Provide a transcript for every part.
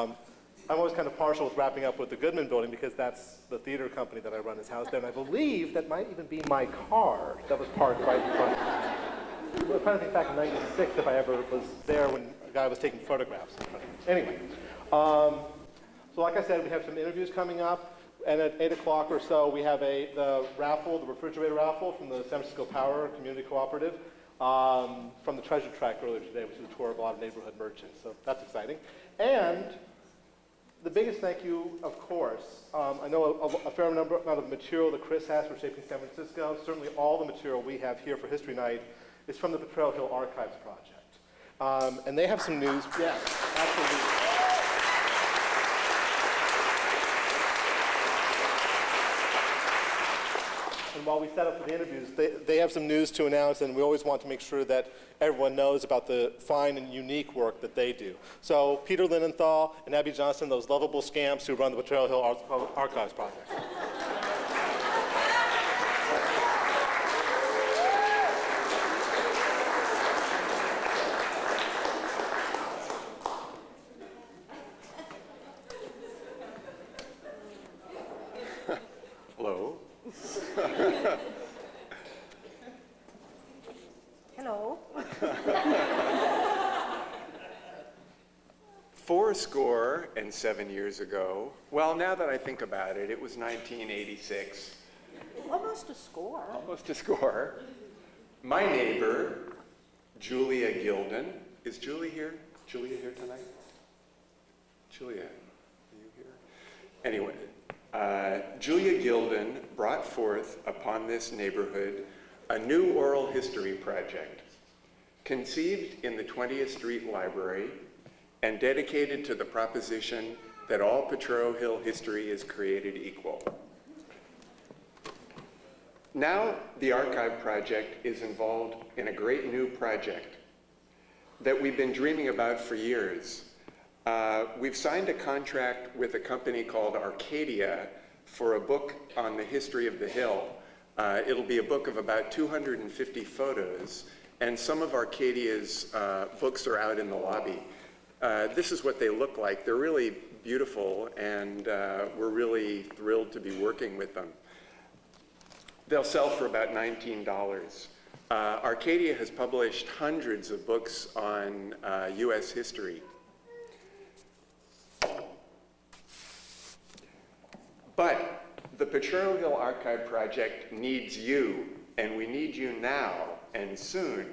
I'm always kind of partial with wrapping up with the Goodman Building because that's the theater company that I run, is housed there, and I believe that might even be my car that was parked right in front of me. I'm trying to think back in '96 if I ever was there when a guy was taking photographs. Anyway, so like I said, we have some interviews coming up, and at 8 o'clock or so, we have the raffle, the refrigerator raffle from the San Francisco Power Community Cooperative, from the Treasure Track earlier today, which is a tour of a lot of neighborhood merchants. So that's exciting. And the biggest thank you, of course, I know a fair amount of material that Chris has for Shaping San Francisco. Certainly all the material we have here for History Night is from the Potrero Hill Archives Project. And they have some news. Yes, absolutely. And while we set up for the interviews, they have some news to announce, and we always want to make sure that everyone knows about the fine and unique work that they do. So Peter LINENTHAL and Abby Johnston, those lovable scamps who run the Potrero Hill Archives Project. Hello. Hello. 407 years ago, well, now that I think about it, it was 1986. Almost a score. Almost a score. My neighbor, Julia Gilden, is Julie here? Julia here tonight? Julia, are you here? Anyway, Julia Gilden brought forth upon this neighborhood a new oral history project, conceived in the 20th Street Library and dedicated to the proposition that all Potrero Hill history is created equal. Now, the Archive Project is involved in a great new project that we've been dreaming about for years. We've signed a contract with a company called Arcadia for a book on the history of the Hill. It'll be a book of about 250 photos, and some of Arcadia's books are out in the lobby. This is what they look like. They're really beautiful, and we're really thrilled to be working with them. They'll sell for about $19. Arcadia has published hundreds of books on US history. But the Potrero Hill Archive Project needs you, and we need you now and soon.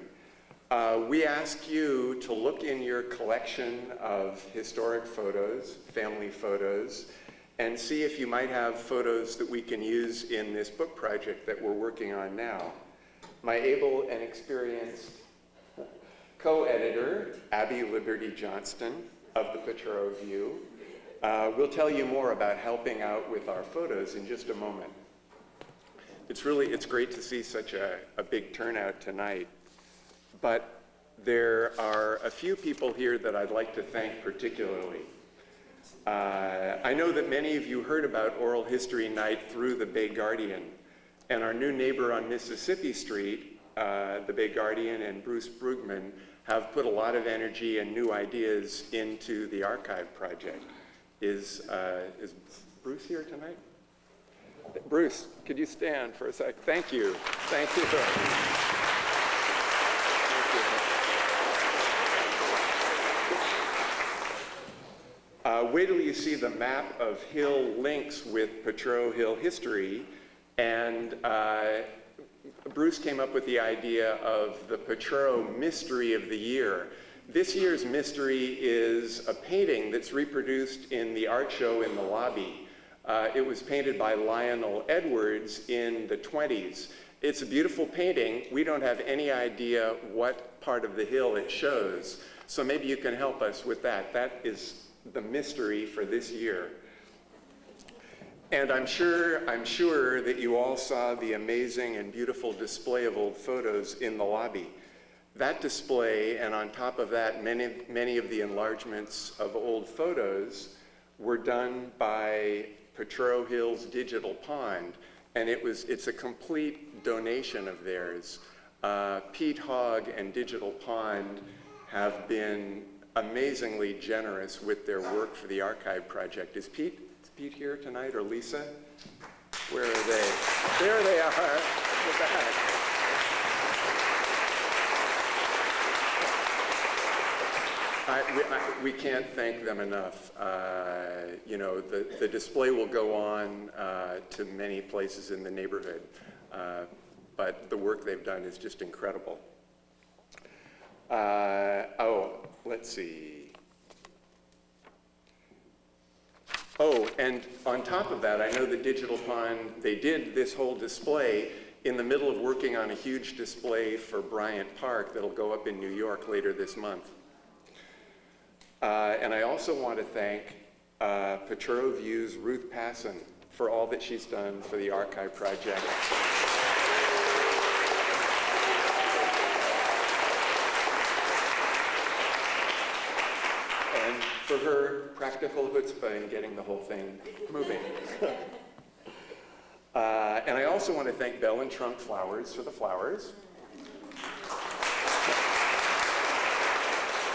We ask you to look in your collection of historic photos, family photos, and see if you might have photos that we can use in this book project that we're working on now. My able and experienced co-editor, Abby Liberty Johnston of the Potrero View, will tell you more about helping out with our photos in just a moment. It's great to see such a big turnout tonight. But there are a few people here that I'd like to thank particularly. I know that many of you heard about Oral History Night through the Bay Guardian, and our new neighbor on Mississippi Street, the Bay Guardian and Bruce Brugman, have put a lot of energy and new ideas into the Archive Project. Is Bruce here tonight? Bruce, could you stand for a sec? Thank you. Thank you. Wait till you see the map of Hill links with Potrero Hill history, and Bruce came up with the idea of the Potrero Mystery of the Year. This year's mystery is a painting that's reproduced in the art show in the lobby. It was painted by Lionel Edwards in the 20s. It's a beautiful painting. We don't have any idea what part of the hill it shows, so maybe you can help us with that. That is the mystery for this year. And I'm sure that you all saw the amazing and beautiful display of old photos in the lobby. That display, and on top of that, many of the enlargements of old photos were done by Potrero Hill's Digital Pond, and it's a complete donation of theirs. Pete Hogg and Digital Pond have been amazingly generous with their work for the Archive Project. Is Pete here tonight, or Lisa? Where are they? There they are, in the back. We can't thank them enough. You know, the display will go on to many places in the neighborhood, but the work they've done is just incredible. Oh, let's see. Oh, and on top of that, I know the Digital Pond, they did this whole display in the middle of working on a huge display for Bryant Park that'll go up in New York later this month. And I also want to thank Potrero View's Ruth Passon for all that she's done for the Archive Project. And for her practical chutzpah in getting the whole thing moving. And I also want to thank Bell and Trunk Flowers for the flowers.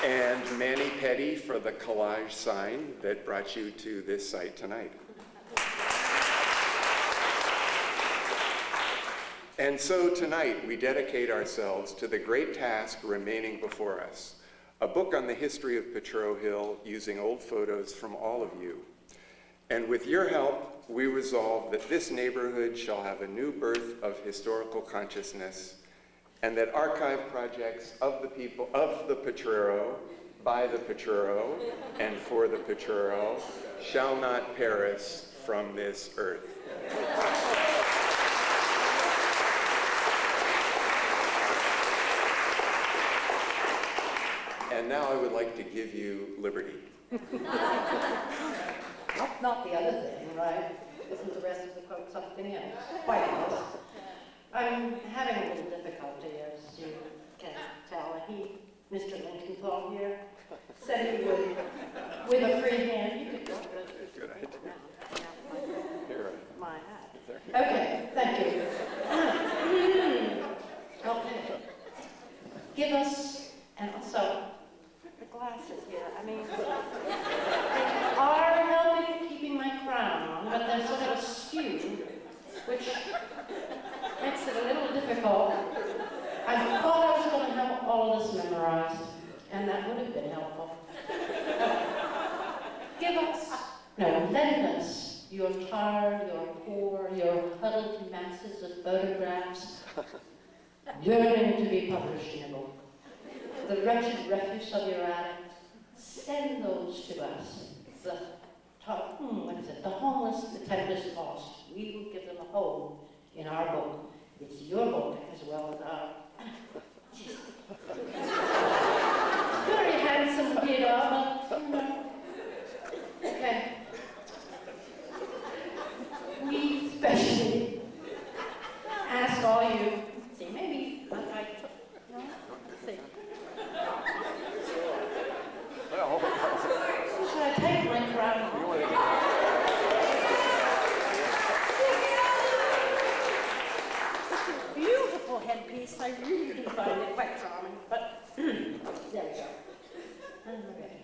And Manny Petty for the collage sign that brought you to this site tonight. And so tonight we dedicate ourselves to the great task remaining before us, a book on the history of Potrero Hill using old photos from all of you. And with your help, we resolve that this neighborhood shall have a new birth of historical consciousness, and that archive projects of the people of the Potrero, by the Potrero, and for the Potrero, shall not perish from this earth. And now I would like to give you liberty. Not the other thing, right? Isn't the rest of the quote something else? Quite else. I'm having a little difficulty, as you can tell. Mr. Linenthal here, said he would, with a free hand, you could go. Good idea. My hat. Okay, thank you. Okay. Give us, and also, the glasses here, I mean, they are helping keeping my crown on, but they're sort of askew, which makes it a little difficult. I thought I was going to have all of this memorized, and that would have been helpful. Give us, no, lend us your tired, your poor, your huddled masses of photographs, yearning to be published in a book. The wretched refuse of your attic, send those to us. The homeless, the tempest tossed. We will give them a home in our book. It's your book as well as ours. Very handsome Peter, but you know. Okay. We especially ask all you, see, maybe I took, no, let's see. Should I take my crown off? It's a beautiful headpiece. I really do find it quite charming, but there we go. Okay.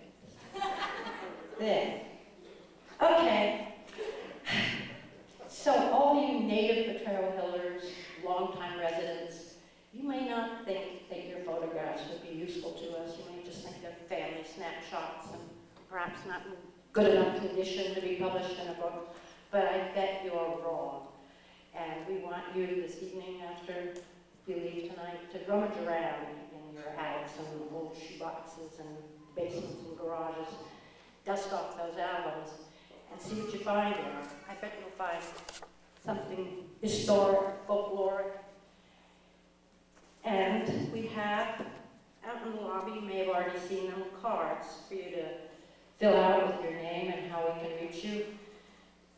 There. Okay. So all you native Potrero Hillers, longtime residents, you may not think that your photographs would be useful to us. You may just think they're family snapshots and perhaps not in good enough condition to be published in a book. But I bet you're wrong. And we want you this evening after you leave tonight to rummage around in your attics and old shoeboxes and basements and garages, dust off those albums, and see what you find there. I bet you'll find something historic, folkloric. And we have, out in the lobby, you may have already seen them, cards for you to fill out with your name and how we can reach you.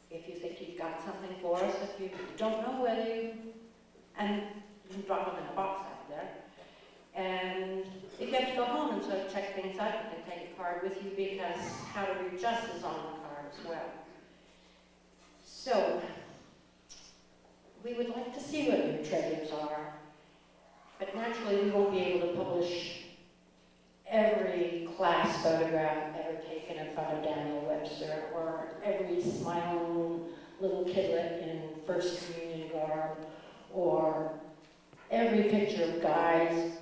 If you think you've got something for us, if you don't know whether you, and you can drop them in a box out there. And if you have to go home and sort of check things out, you can take a card with you because how to reach us is on the card as well. So, we would like to see what your treasures are, but naturally we won't be able to publish every class photograph ever taken in front of Daniel Webster, or every smiling little kidlet in First Communion garb, or every picture of guys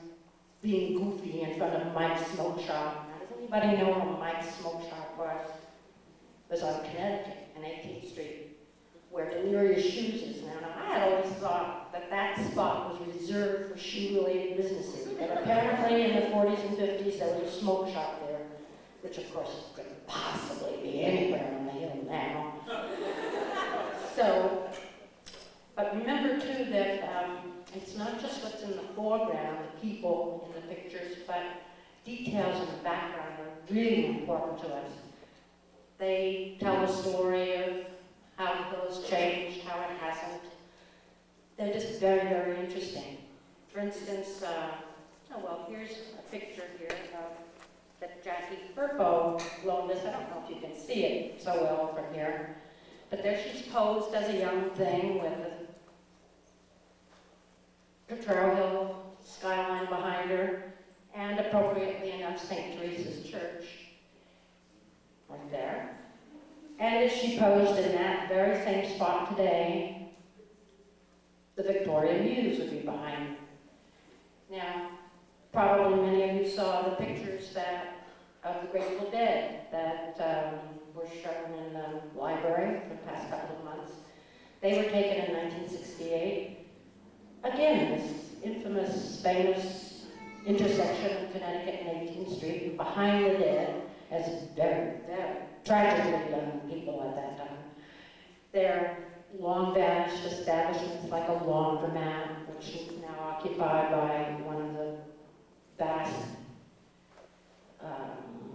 being goofy in front of Mike's Smoke Shop. Now, does anybody know where Mike's Smoke Shop was? It was on Connecticut and 18th Street, where Delirious Shoes is now. Now, I had always thought that that spot was reserved for shoe-related businesses, but apparently in the 40s and 50s there was a smoke shop there, which of course couldn't possibly be anywhere on the hill now. So, but remember too that it's not just what's in the foreground, the people in the pictures, but details in the background are really important to us. They tell the story of how the hill has changed, how it hasn't. They're just very, very interesting. For instance, oh well, here's a picture here that Jackie FIRPO loaned us. I don't know if you can see it so well from here, but there she's posed as a young thing with the Potrero Hill skyline behind her, and appropriately enough, St. Teresa's Church, right there. And if she posed in that very same spot today, the Victoria Muse would be behind her. Now, probably many of you saw the pictures of the Grateful Dead that were shown in the library for the past couple of months. They were taken in 1968. Again, this infamous, famous intersection of Connecticut and 18th Street, behind the Dead, as very, very tragically young people at that time. They're long-vanished establishments like a laundromat, which is now occupied by one of the vast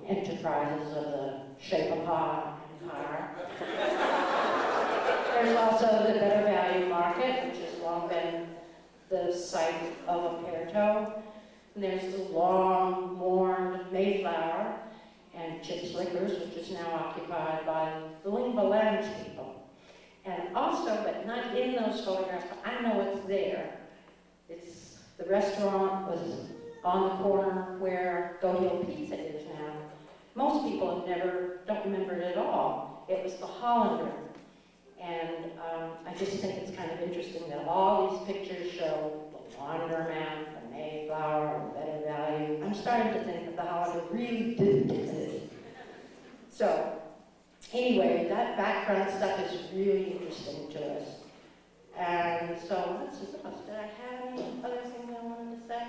enterprises of the Shape-a-Paw empire. There's also the Better Value Market, which has long been the site of a Perata. And there's the long-mourned Mayflower and Chips Liquors, which is now occupied by the Lingua Lounge people. And also, but not in those photographs, but I know it's there. It's, the restaurant was on the corner where Jovial Pizza is now. Most people don't remember it at all. It was the Hollander. And I just think it's kind of interesting that all these pictures show the laundromat, the Mayflower, the Better Value. I'm starting to think that the Hollander really didn't exist. So, anyway, that background stuff is really interesting to us. And so, let's see, what else? Did I have any other thing I wanted to say?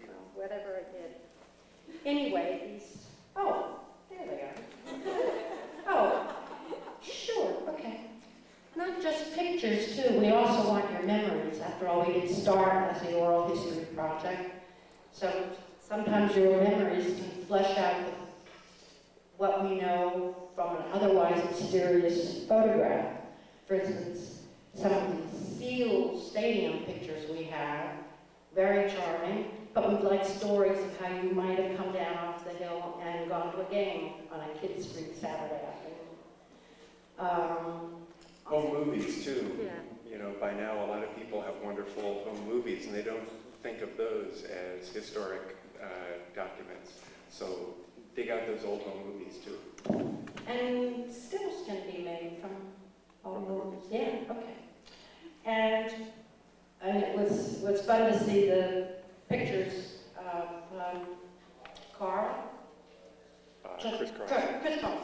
No, whatever I did. Anyway, these, oh, there they are. Oh, sure, okay. Not just pictures, too. We also want your memories. After all, we did start as the oral history project. So sometimes your memories can flesh out what we know from an otherwise mysterious photograph. For instance, some of these sealed stadium pictures we have, very charming, but we'd like stories of how you might have come down off the hill and gone to a game on a kids' free Saturday afternoon. Home movies, too. Yeah. You know, by now a lot of people have wonderful home movies, and they don't think of those as historic documents. So dig out those old home movies, too. And stills can be made from home movies. Yeah, okay. And it was fun to see the pictures of Carl. Chris Carl. Chris Carl.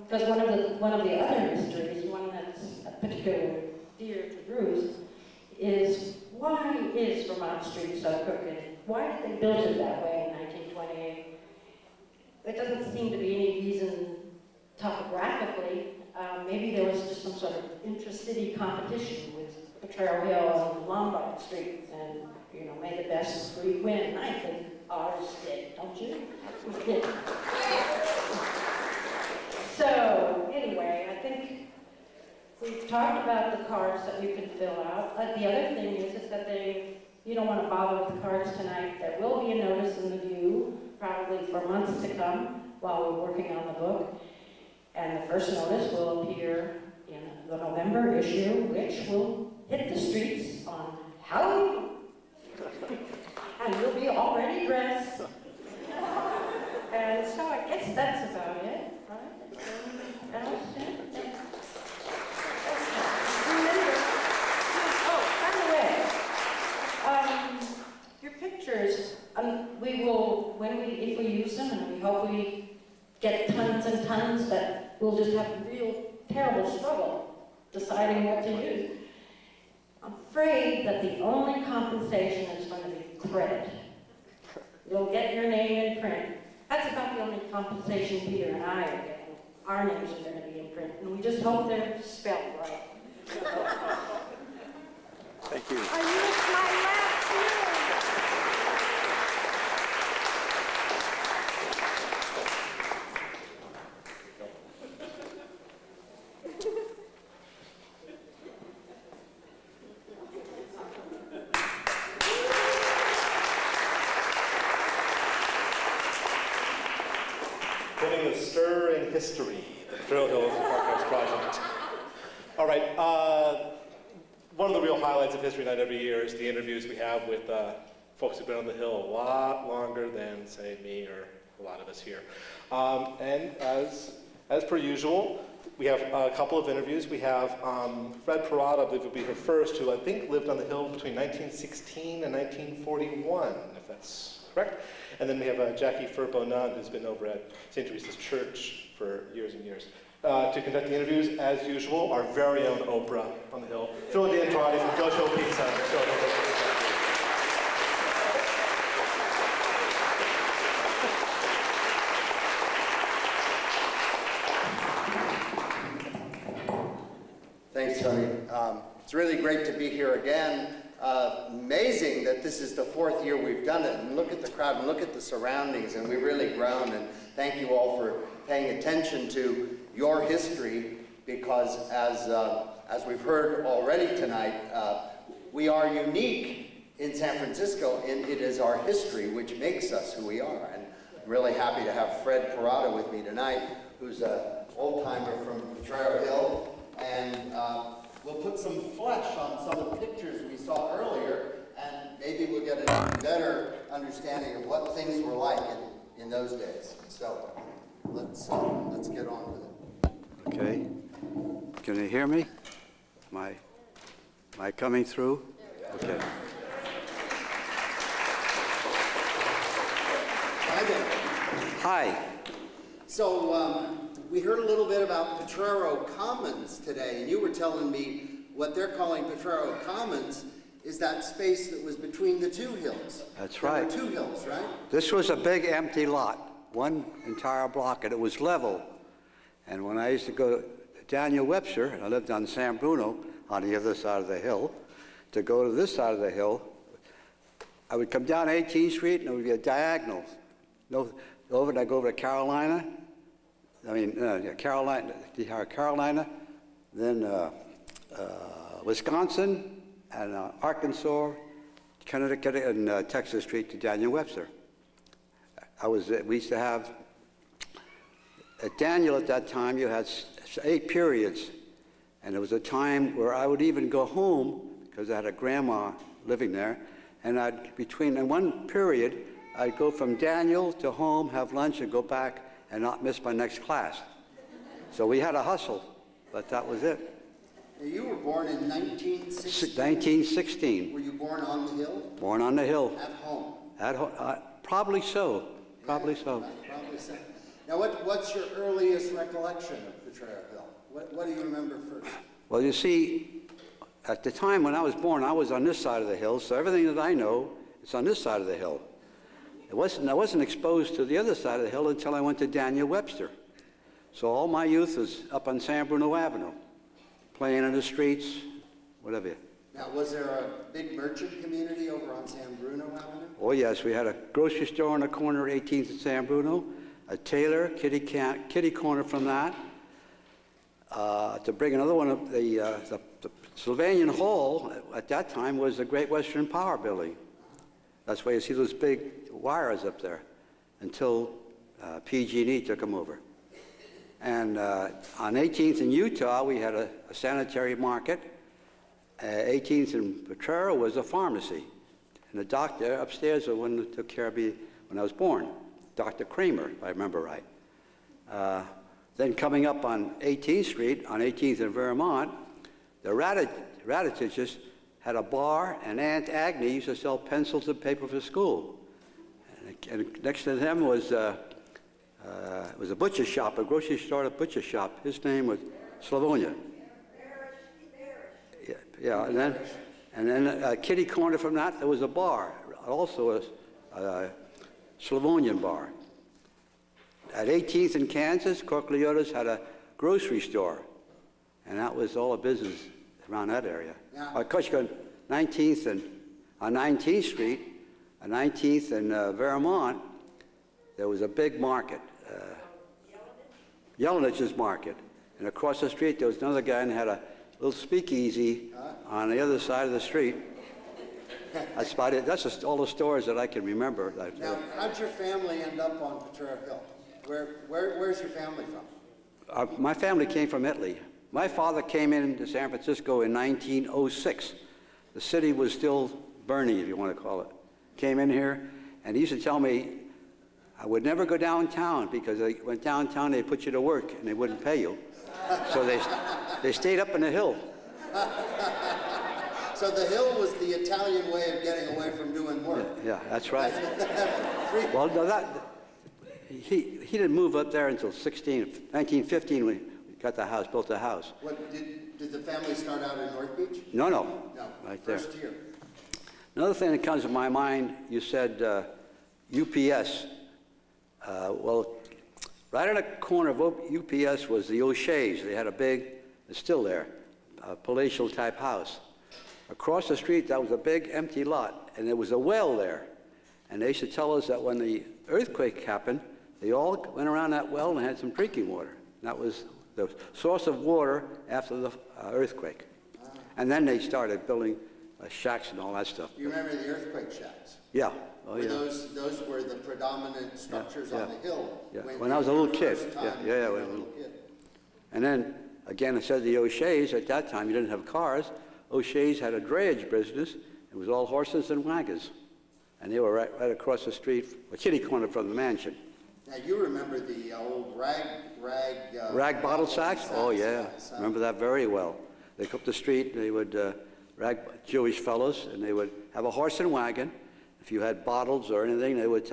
Because one of the other mysteries, one that's particularly dear to Bruce, is why is Vermont Street so crooked? Why did they build it that way in 1928? There doesn't seem to be any reason topographically. Maybe there was just some sort of intra-city competition with Potrero Hill and Lombard Street, and you know, may the best breed win. I think ours did, don't you? Yeah. So, anyway, I think we've talked about the cards that you can fill out. The other thing is that you don't want to bother with the cards tonight. There will be a notice in the View, probably for months to come, while we're working on the book. And the first notice will appear in the November issue, which will hit the streets on Halloween. And you'll be already dressed. I guess that's about it, right? Anything else? Yeah? Remember, oh, by the way, your pictures, we will, if we use them, and we hope we get tons and tons, that we'll just have a real terrible struggle deciding what to use. I'm afraid that the only compensation is going to be credit. You'll get your name in print. That's about the only compensation Peter and I are getting. Our names are going to be in print, and we just hope they're spelled right. Thank you. I used my last name. Putting a stir in history, the Potrero Hill Archives Project. All right, one of the real highlights of History Night every year is the interviews we have with folks who've been on the Hill a lot longer than, say, me or a lot of us here. And as per usual, we have a couple of interviews. We have Fred Perata, I believe will be her first, who I think lived on the Hill between 1916 and 1941, if that's correct. And then we have Jackie FIRPO Nunn, who's been over at St. Teresa's Church for years and years. To conduct the interviews, as usual, our very own Oprah on the Hill, PHILIP DEANDRADE from Go Show Pizza. Thanks, Tony. It's really great to be here again. Amazing that this is the 4th year we've done it, and look at the crowd and look at the surroundings, and we've really grown, and thank you all for paying attention to your history, because as we've heard already tonight, we are unique in San Francisco, and it is our history which makes us who we are. And I'm really happy to have Fred Perata with me tonight, who's an old-timer from Potrero Hill, and we'll put some flesh on some of the pictures we saw earlier, and maybe we'll get a better understanding of what things were like in those days. So let's get on with it. Okay. Can you hear me? Am I coming through? Okay. Hi there. Hi. So we heard a little bit about Potrero Commons today, and you were telling me what they're calling Potrero Commons is that space that was between the two hills. That's right. There were 2 hills, right? This was a big empty lot, one entire block, and it was level. And when I used to go to Daniel Webster, and I lived on San Bruno on the other side of the hill, to go to this side of the hill, I would come down 18th Street, and it would be a diagonal. I'd go over to Carolina, Carolina, then Wisconsin, and Arkansas, Connecticut, and Texas Street to Daniel Webster. We used to have, at Daniel at that time, you had 8 periods, and there was a time where I would even go home, because I had a grandma living there, and in one period, I'd go from Daniel to home, have lunch, and go back, and not miss my next class. So we had a hustle, but that was it. Now, you were born in 1916. 1916. Were you born on the hill? Born on the hill. At home? At home, probably so. Probably so. Probably so. Now, what's your earliest recollection of Potrero Hill? What do you remember first? Well, you see, at the time when I was born, I was on this side of the hill, so everything that I know is on this side of the hill. I wasn't exposed to the other side of the hill until I went to Daniel Webster. So all my youth was up on San Bruno Avenue, playing in the streets, whatever. Now, was there a big merchant community over on San Bruno Avenue? Oh yes, we had a grocery store on the corner of 18th and San Bruno, a tailor, kitty corner from that. To bring another one up, the Sylvanian Hall at that time was the Great Western Power Building. That's why you see those big wires up there until PG&E took them over. And on 18th in Utah, we had a sanitary market. 18th in Potrero was a pharmacy. And the doctor upstairs was the one who took care of me when I was born. Dr. Kramer, if I remember right. Then coming up on 18th Street, on 18th and Vermont, the Raditiches had a bar, and Aunt Agnes used to sell pencils and paper for school. And next to them was a butcher shop, a grocery store, a butcher shop. His name was Slavonia. Yeah, and then kitty corner from that, there was a bar, also a Slavonian bar. At 18th and Kansas, Corcleotas had a grocery store, and that was all a business around that area. Yeah. Of course, you go 19th and on 19th Street, on 19th and Vermont, there was a big market, Jelenich's Market, and across the street there was another guy and had a little speakeasy on the other side of the street. That's about it. That's just all the stores that I can remember. Now, how'd your family end up on Potrero Hill? Where's your family from? My family came from Italy. My father came into San Francisco in 1906. The city was still burning, if you want to call it. Came in here, and he used to tell me I would never go downtown because they went downtown, they'd put you to work, and they wouldn't pay you. So they stayed up in the hill. So the hill was the Italian way of getting away from doing work. Yeah, that's right. Well, no, he didn't move up there until 1915 when he got the house, built the house. What, did the family start out in North Beach? No. No, Right there. first year. Another thing that comes to my mind, you said UPS. Well, right on the corner of UPS was the O'Shea's. They had a big, it's still there, a palatial type house. Across the street, that was a big empty lot, and there was a well there. And they used to tell us that when the earthquake happened, they all went around that well and had some drinking water. That was the source of water after the earthquake. And then they started building shacks and all that stuff. You remember the earthquake shacks? Yeah. Oh, yeah. Those were the predominant structures on the hill. Yeah. When I was a little kid. When I was a little kid. And then, again, I said the O'Shea's, at that time, you didn't have cars. O'Shea's had a drayage business. It was all horses and wagons. And they were right across the street, a kitty corner from the mansion. Now, you remember the old rag bottle sacks? Oh, yeah. Remember that very well. They come up the street, they would rag Jewish fellows, and they would have a horse and wagon. If you had bottles or anything, they would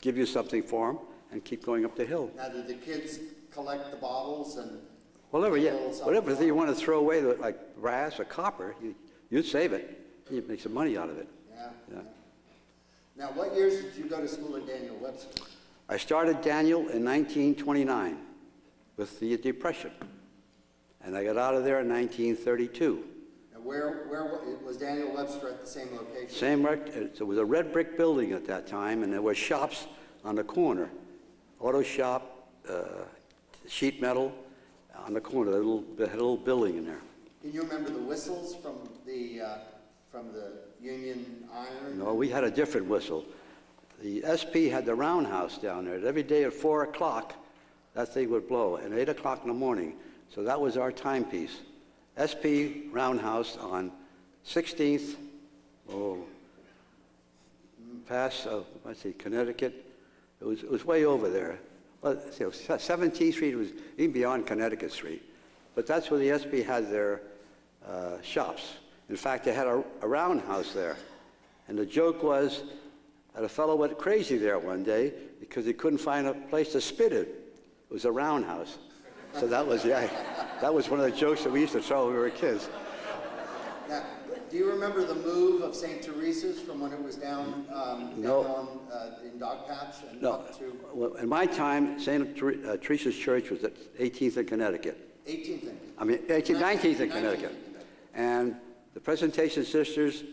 give you something for them and keep going up the hill. Now, did the kids collect the bottles and... Whatever you want to throw away, like brass or copper, you'd save it. You'd make some money out of it. Yeah. Now, what years did you go to school at Daniel Webster? I started Daniel in 1929 with the Depression, and I got out of there in 1932. Now, where was Daniel Webster at the same location? It was a red brick building at that time, and there were shops on the corner, auto shop, sheet metal on the corner. They had a little building in there. Can you remember the whistles from the Union Iron? No, we had a different whistle. The SP had the roundhouse down there. Every day at 4 o'clock, that thing would blow, and 8 o'clock in the morning. So that was our timepiece. SP roundhouse on 16th, past, let's see, Connecticut. It was way over there. Well, 17th Street was even beyond Connecticut Street. But that's where the SP had their shops. In fact, they had a roundhouse there. And the joke was that a fellow went crazy there one day because he couldn't find a place to spit it. It was a roundhouse. So that was one of the jokes that we used to tell when we were kids. Now, do you remember the move of St. Teresa's from when it was down, No. In Dogpatch and No. up to... Well, in my time, St. Teresa's Church was at 18th and Connecticut. 18th and... I mean, 19th and Connecticut. And the Presentation Sisters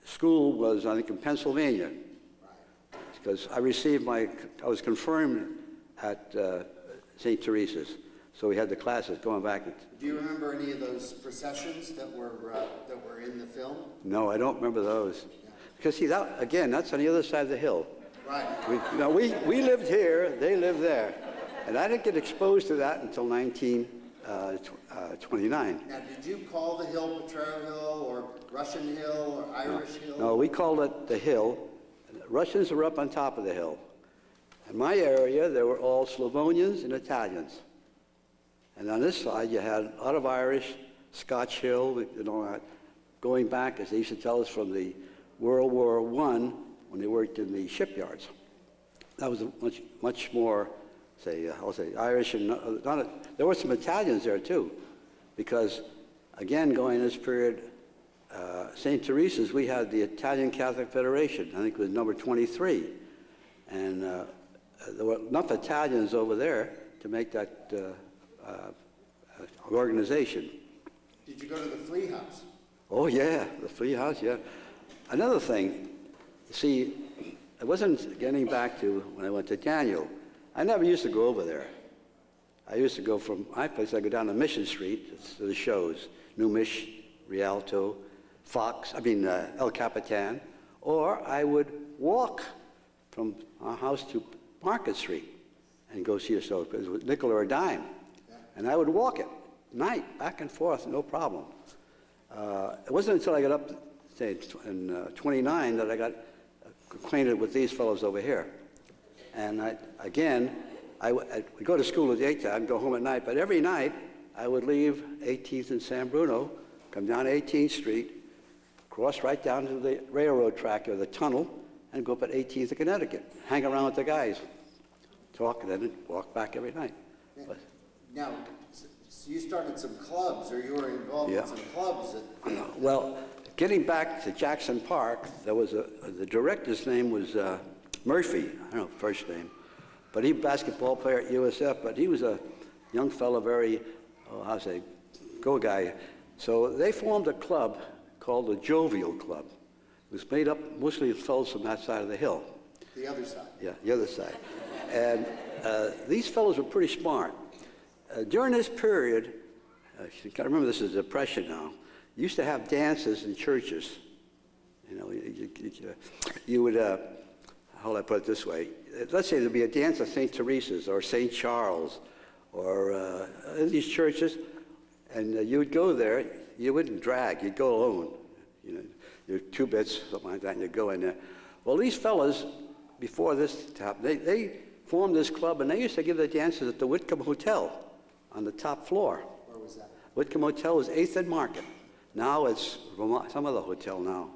School was, I think, in Pennsylvania. Because I was confirmed at St. Teresa's. So we had the classes going back. Do you remember any of those processions that were in the film? No, I don't remember those. Yeah. Because see, that's on the other side of the hill. Right. We lived here, they lived there. And I didn't get exposed to that until 1929. Now, did you call the hill Potrero Hill or Russian Hill or Irish Hill? No, we called it the hill. The Russians were up on top of the hill. In my area, there were all Slavonians and Italians. And on this side, you had a lot of Irish, Scotch Hill, and all that, going back, as they used to tell us, from the World War I, when they worked in the shipyards. That was much more, I'll say Irish, and there were some Italians there too, because again, going this period, St. Teresa's, we had the Italian Catholic Federation. I think it was number 23, and there were enough Italians over there to make that organization. Did you go to the Flea House? Oh yeah, the Flea House, yeah. Another thing, see, it wasn't getting back to when I went to Daniel. I never used to go over there. I used to go from my place, I go down to Mission Street to the shows, New Mich, Rialto, El Capitan, or I would walk from our house to Market Street and go see a show. It was a nickel or a dime. And I would walk it, night, back and forth, no problem. It wasn't until I got up, say, in 29 that I got acquainted with these fellows over here. And I would go to school at the daytime, go home at night, but every night I would leave 18th and San Bruno, come down 18th Street, cross right down to the railroad track or the tunnel, and go up at 18th of Connecticut, hang around with the guys, talk, and then walk back every night. But, now, so you started some clubs, or you were involved in some clubs. Well, getting back to Jackson Park, there was the director's name was Murphy, I don't know first name, but he was a basketball player at USF, but he was a young fellow, very, go guy. So they formed a club called the Jovial Club. It was made up mostly of fellows from that side of the hill. The other side. Yeah, the other side. And these fellows were pretty smart. During this period, you got to remember this is the Depression now, you used to have dances in churches. You know, you would, how will I put it this way? Let's say there'd be a dance at St. Teresa's or St. Charles or these churches, and you would go there. You wouldn't drag, you'd go alone. You know, you're 2 bits, something like that, and you'd go in there. Well, these fellas, before this happened, they formed this club, and they used to give their dances at the Whitcomb Hotel on the top floor. Where was that? Whitcomb Hotel was 8th and Market. Now it's some other hotel now.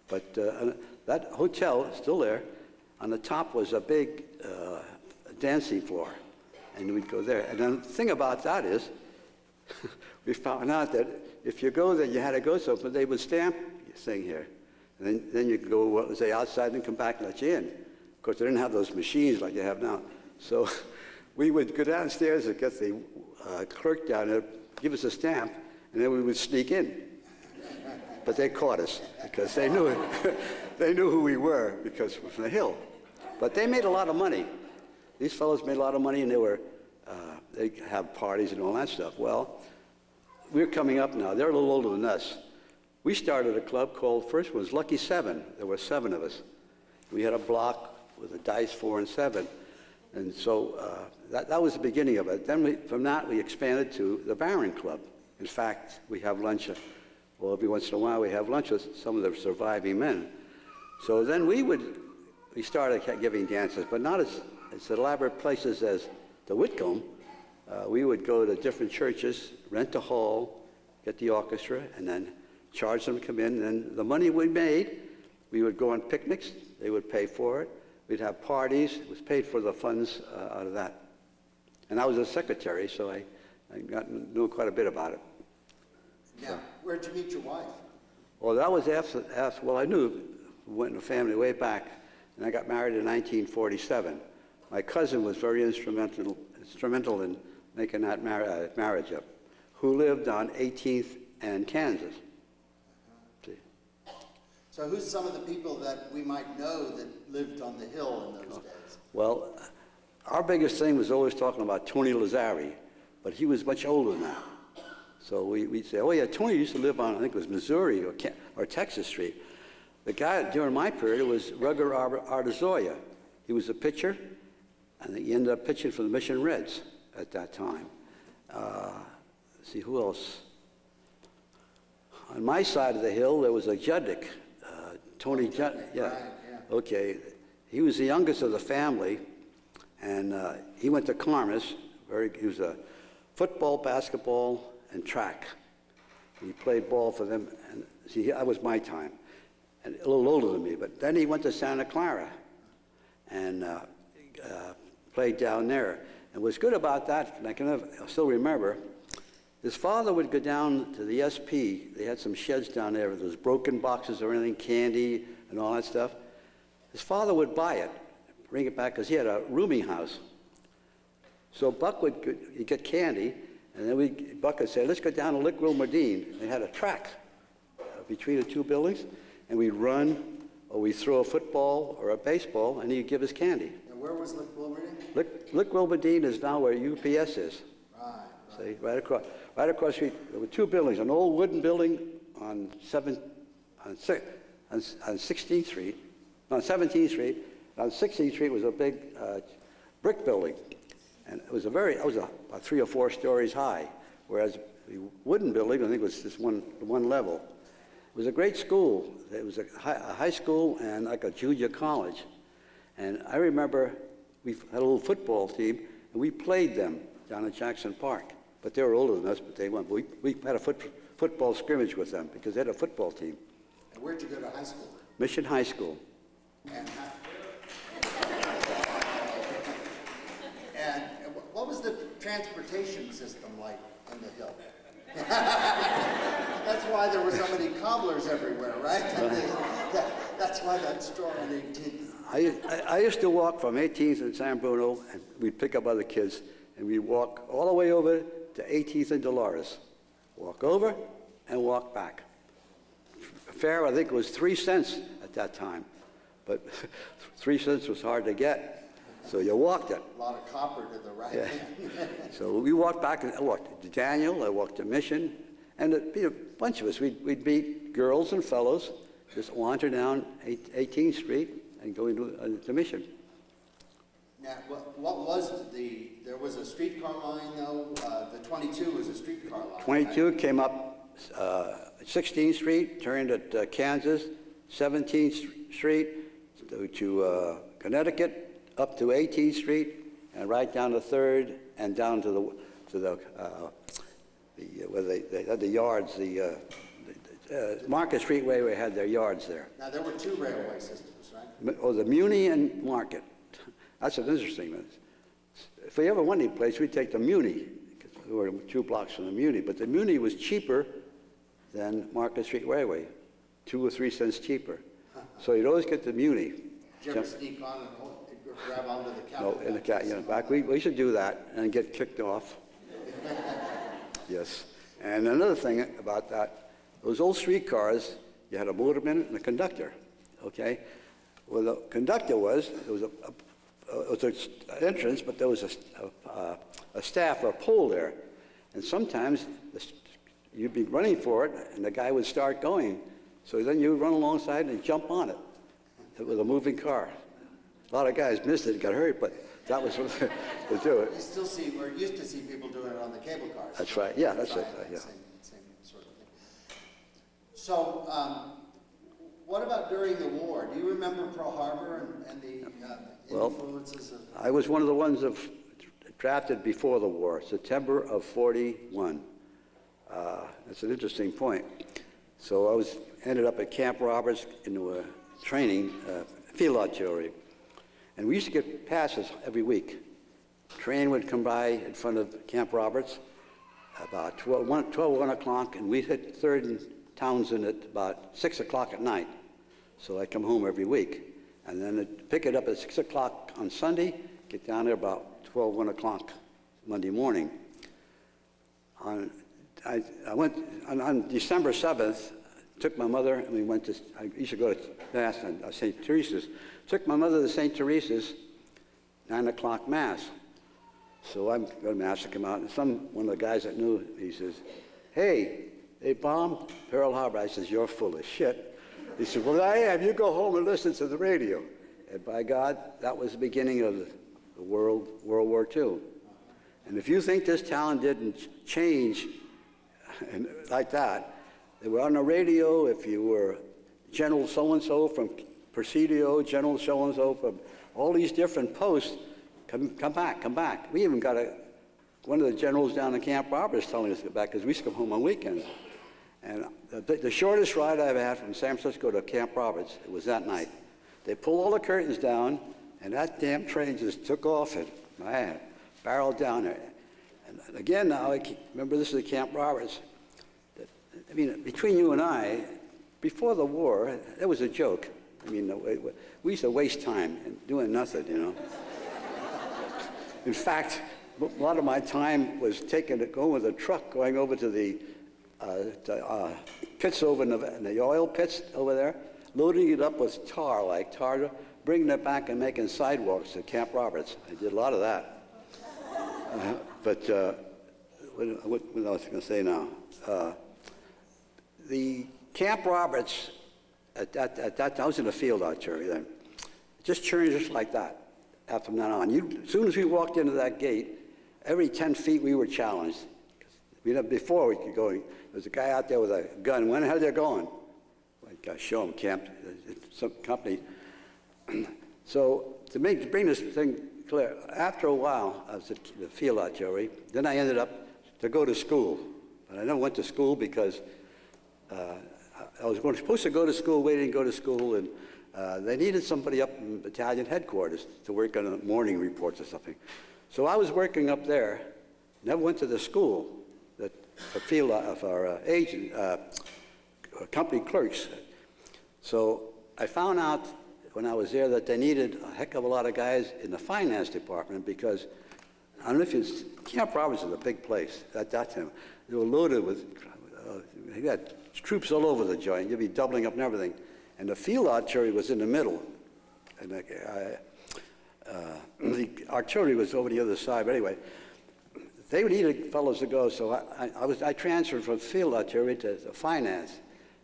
But that hotel is still there. On the top was a big dancing floor, and we'd go there. And the thing about that is, we found out that if you go there, you had to go somewhere. They would stamp your thing here. And then you could go, say, outside and come back and let you in. Of course, they didn't have those machines like they have now. So we would go downstairs and get the clerk down there, give us a stamp, and then we would sneak in. But they caught us because they knew it. They knew who we were because we're from the hill. But they made a lot of money. These fellows made a lot of money, and they have parties and all that stuff. Well, we're coming up now. They're a little older than us. We started a club called, first was Lucky 7. There were 7 of us. We had a block with a dice 4 and 7. And so that was the beginning of it. Then from that, we expanded to the Baron Club. In fact, we have lunch, well, every once in a while we have lunch with some of the surviving men. So then we started giving dances, but not as elaborate places as the Whitcomb. We would go to different churches, rent a hall, get the orchestra, and then charge them to come in. And then the money we made, we would go on picnics. They would pay for it. We'd have parties. It was paid for the funds out of that. And I was a secretary, so I knew quite a bit about it. Now, where'd you meet your wife? Well, that was after well, I knew we went in a family way back, and I got married in 1947. My cousin was very instrumental in making that marriage up, who lived on 18th and Kansas. See? So who's some of the people that we might know that lived on the hill in those days? Well, our biggest thing was always talking about Tony Lazzari, but he was much older now. So we'd say, oh yeah, Tony used to live on, I think it was Missouri or Texas Street. The guy during my period was Rugger Artazoya. He was a pitcher, and he ended up pitching for the Mission Reds at that time. Let's see, who else? On my side of the hill, there was a Judnick, Tony Judnick. Yeah. Right, yeah. Okay. He was the youngest of the family, And he went to Carmas. He was a football, basketball, and track. He played ball for them. And see, that was my time, and a little older than me. But then he went to Santa Clara and played down there. And what's good about that, and I still remember, his father would go down to the SP. They had some sheds down there with those broken boxes or anything, candy and all that stuff. His father would buy it, bring it back, because he had a rooming house. So Buck would get candy, and then Buck would say, let's go down to Lick Wilmerdine. They had a track between the two buildings, and we'd run, or we'd throw a football or a baseball, and he'd give us candy. And where was Lick Wilmerdine? Lick Wilmerdine is now where UPS is. Right. See, right across the street. There were two buildings, an old wooden building on 16th Street, on 17th Street. On 16th Street was a big brick building, and it was about 3 or 4 stories high, whereas the wooden building, I think, was just one level. It was a great school. It was a high school and like a junior college. And I remember we had a little football team, and we played them down at Jackson Park. But they were older than us, but they won. We had a football scrimmage with them because they had a football team. And where'd you go to high school? Mission High School. And what was the transportation system like in the Hill? That's why there were so many cobblers everywhere, right? That's why that store on 18th. I used to walk from 18th and San Bruno, and we'd pick up other kids, and we'd walk all the way over to 18th and Dolores. Walk over and walk back. Fare, I think, was 3 cents at that time, but 3 cents was hard to get, so you walked it. A lot of copper to the right. Yeah. So we walked back, and I walked to Daniel, I walked to Mission, and a bunch of us, we'd meet girls and fellows, just wander down 18th Street and go into Mission. Now, what was there was a streetcar line, though? The 22 was a streetcar line. 22 came up 16th Street, turned at Kansas, 17th Street to Connecticut, up to 18th Street, and right down to 3rd, and down to where they had the yards, the Market Streetway, where they had their yards there. Now, there were 2 railway systems, right? Oh, the Muni and Market. That's an interesting one. If we ever went any place, we'd take the Muni, because we were 2 blocks from the Muni, but the Muni was cheaper than Market Street Railway, 2 or 3 cents cheaper. So you'd always get the Muni. Did you ever sneak on and grab onto the counter? No, in the back. We should do that and get kicked off. Yes. And another thing about that, those old streetcars, you had a motorman and a conductor, okay? Well, the conductor there was an entrance, but there was a staff or a pole there. And sometimes you'd be running for it, and the guy would start going. So then you would run alongside and jump on it with a moving car. A lot of guys missed it and got hurt, but that was what they would do it. You still see, we're used to see people doing it on the cable cars. That's right. Yeah, that's it. Yeah. Same sort of thing. So, what about during the war? Do you remember Pearl Harbor and the influences of... I was one of the ones drafted before the war, September of '41. That's an interesting point. So I ended up at Camp Roberts into a training, field artillery. And we used to get passes every week. Train would come by in front of Camp Roberts about 1 o'clock, and we'd hit 3rd and Townsend at about 6 o'clock at night. So I'd come home every week. And then I'd pick it up at 6 o'clock on Sunday, get down there about 1 o'clock Monday morning. I went on December 7th, took my mother, and we went to, I used to go to Mass at St. Teresa's. Took my mother to St. Teresa's, 9 o'clock Mass. So I'm going to Mass to come out, and one of the guys that knew, he says, hey, they bombed Pearl Harbor. I says, you're full of shit. He said, well, I am. You go home and listen to the radio. And by God, that was the beginning of the World War II. And if you think this town didn't change and like that, they were on the radio. If you were General so-and-so from Presidio, General so-and-so from all these different posts come back, come back. We even got one of the generals down in Camp Roberts telling us to get back because we used to come home on weekends. And the shortest ride I've had from San Francisco to Camp Roberts, it was that night. They pulled all the curtains down, and that damn train just took off and, man, barreled down there. And again, now, remember this is Camp Roberts. I mean, between you and I, before the war, that was a joke. I mean, we used to waste time doing nothing, you know. In fact, a lot of my time was going with a truck, going over to the pits over in the oil pits over there, loading it up with tar, bringing it back and making sidewalks at Camp Roberts. I did a lot of that. But what I was going to say now? The Camp Roberts, at that I was in the field archery then. It just changed just like that. After that on, as soon as we walked into that gate, every 10 feet we were challenged. Before we could go, there was a guy out there with a gun. When the hell they're going? I show him camp, some company. So to bring this thing clear, after a while, I was at the field artillery. Then I ended up to go to school. But I never went to school because I was supposed to go to school, waiting to go to school, and they needed somebody up in battalion headquarters to work on the morning reports or something. So I was working up there, never went to the school for agent, company clerks. So I found out when I was there that they needed a heck of a lot of guys in the finance department because, I don't know if Camp Roberts is a big place at that time. They were loaded with, you had troops all over the joint. You'd be doubling up and everything. And the field artillery was in the middle. And the artillery was over the other side. But anyway, they needed fellows to go, so I transferred from field artillery to finance.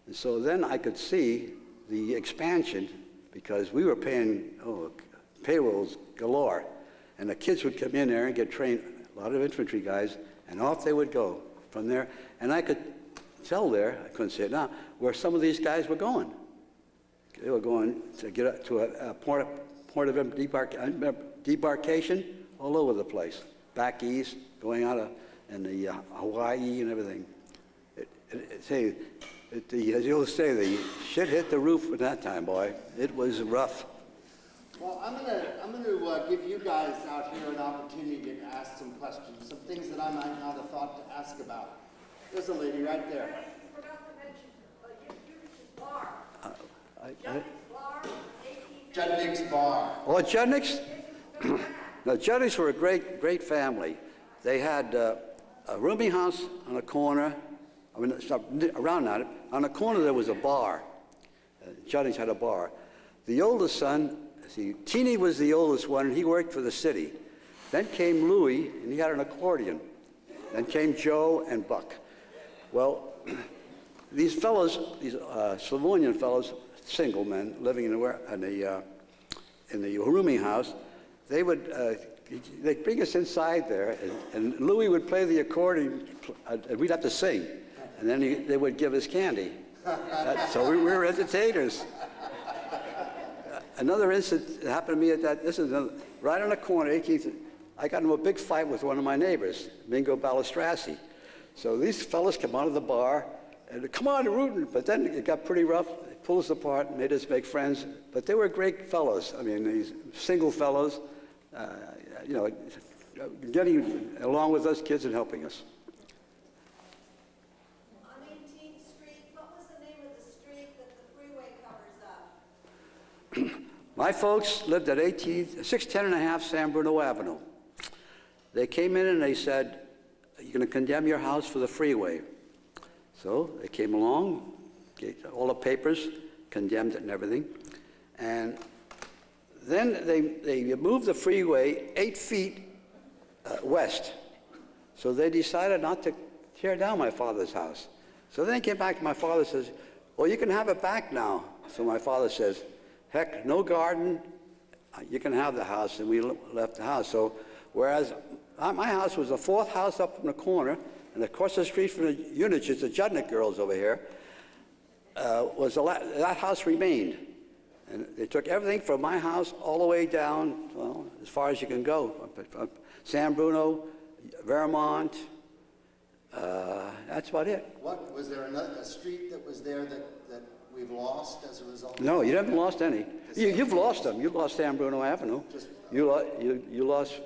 And so then I could see the expansion because we were paying payrolls galore. And the kids would come in there and get trained, a lot of infantry guys, and off they would go from there. And I could tell there, I couldn't say it now, where some of these guys were going. They were going to get up to a point of debarkation all over the place, back east, going out in the Hawaii and everything. As you'll say, the shit hit the roof at that time, boy. It was rough. Well, I'm gonna give you guys out here an opportunity to ask some questions, some things that I might not have thought to ask about. There's a lady right there. You forgot to mention bar. Judnick's Bar. Oh, Judnick's? Now, Judnick's were a great family. They had a rooming house on a corner. I mean, around that. On the corner, there was a bar. Judnick's had a bar. The oldest son, Teeny was the oldest one, and he worked for the city. Then came Louis, and he had an accordion. Then came Joe and Buck. Well, these fellows, these Slavonian fellows, single men living in the rooming house, they'd bring us inside there, and Louis would play the accordion, and we'd have to sing, and then they would give us candy. So we were entertainers. Another incident happened to me at that. This is right on the corner, 18th. I got into a big fight with one of my neighbors, Mingo Balistrassi. So these fellas come out of the bar, and come on, rootin'. But then it got pretty rough. It pulled us apart, made us make friends. But they were great fellows. I mean, these single fellows, getting along with us kids and helping us. On 18th Street, what was the name of the street that the freeway covers up? My folks lived at 610 and a half San Bruno Avenue. They came in and they said, "You're going to condemn your house for the freeway." So they came along, gave all the papers, condemned it and everything. And then they moved the freeway 8 feet west. So they decided not to tear down my father's house. So then they came back, my father says, "Well, you can have it back now." So my father says, "Heck, no garden, you can have the house," and we left the house. So whereas my house was the fourth house up from the corner, and across the street from the Uniches, the Judnick girls over here, that house remained. And they took everything from my house all the way down, well, as far as you can go. From San Bruno, Vermont, that's about it. What, was there a street that was there that we've lost as a result? No, you haven't lost any. You've lost them. You've lost San Bruno Avenue. You lost,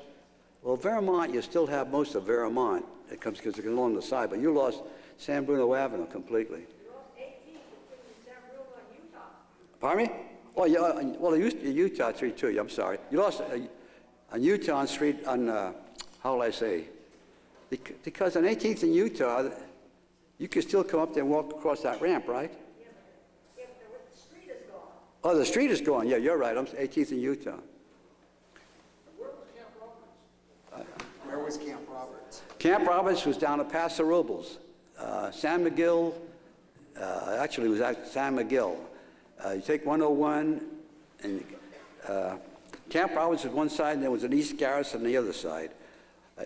well, Vermont, you still have most of Vermont. It comes because it's along the side, but you lost San Bruno Avenue completely. You lost 18th in San Bruno and Utah. Pardon me? Oh, yeah, well, Utah Street too, I'm sorry. You lost on Utah Street on, how will I say? Because on 18th in Utah, you could still come up there and walk across that ramp, right? Yeah, but the street is gone. Oh, the street is gone. Yeah, you're right. I'm 18th in Utah. Where was Camp Roberts? Where was Camp Roberts? Camp Roberts was down at Paso Robles. San Miguel, actually it was at San Miguel. You take 101, and Camp Roberts was one side, and there was an East Garrison on the other side.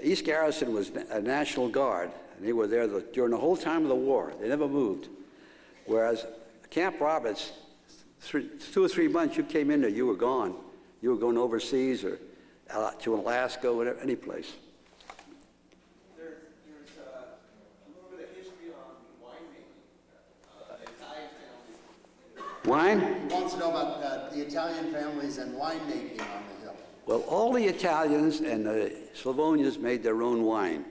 East Garrison was a National Guard, and they were there during the whole time of the war. They never moved. Whereas Camp Roberts, 2 or 3 months you came in there, you were gone. You were going overseas or to Alaska, whatever, any place. There's a little bit of history on winemaking. The Italian families. Wine? He wants to know about the Italian families and winemaking on the hill. Well, all the Italians and the Slavonians made their own wine.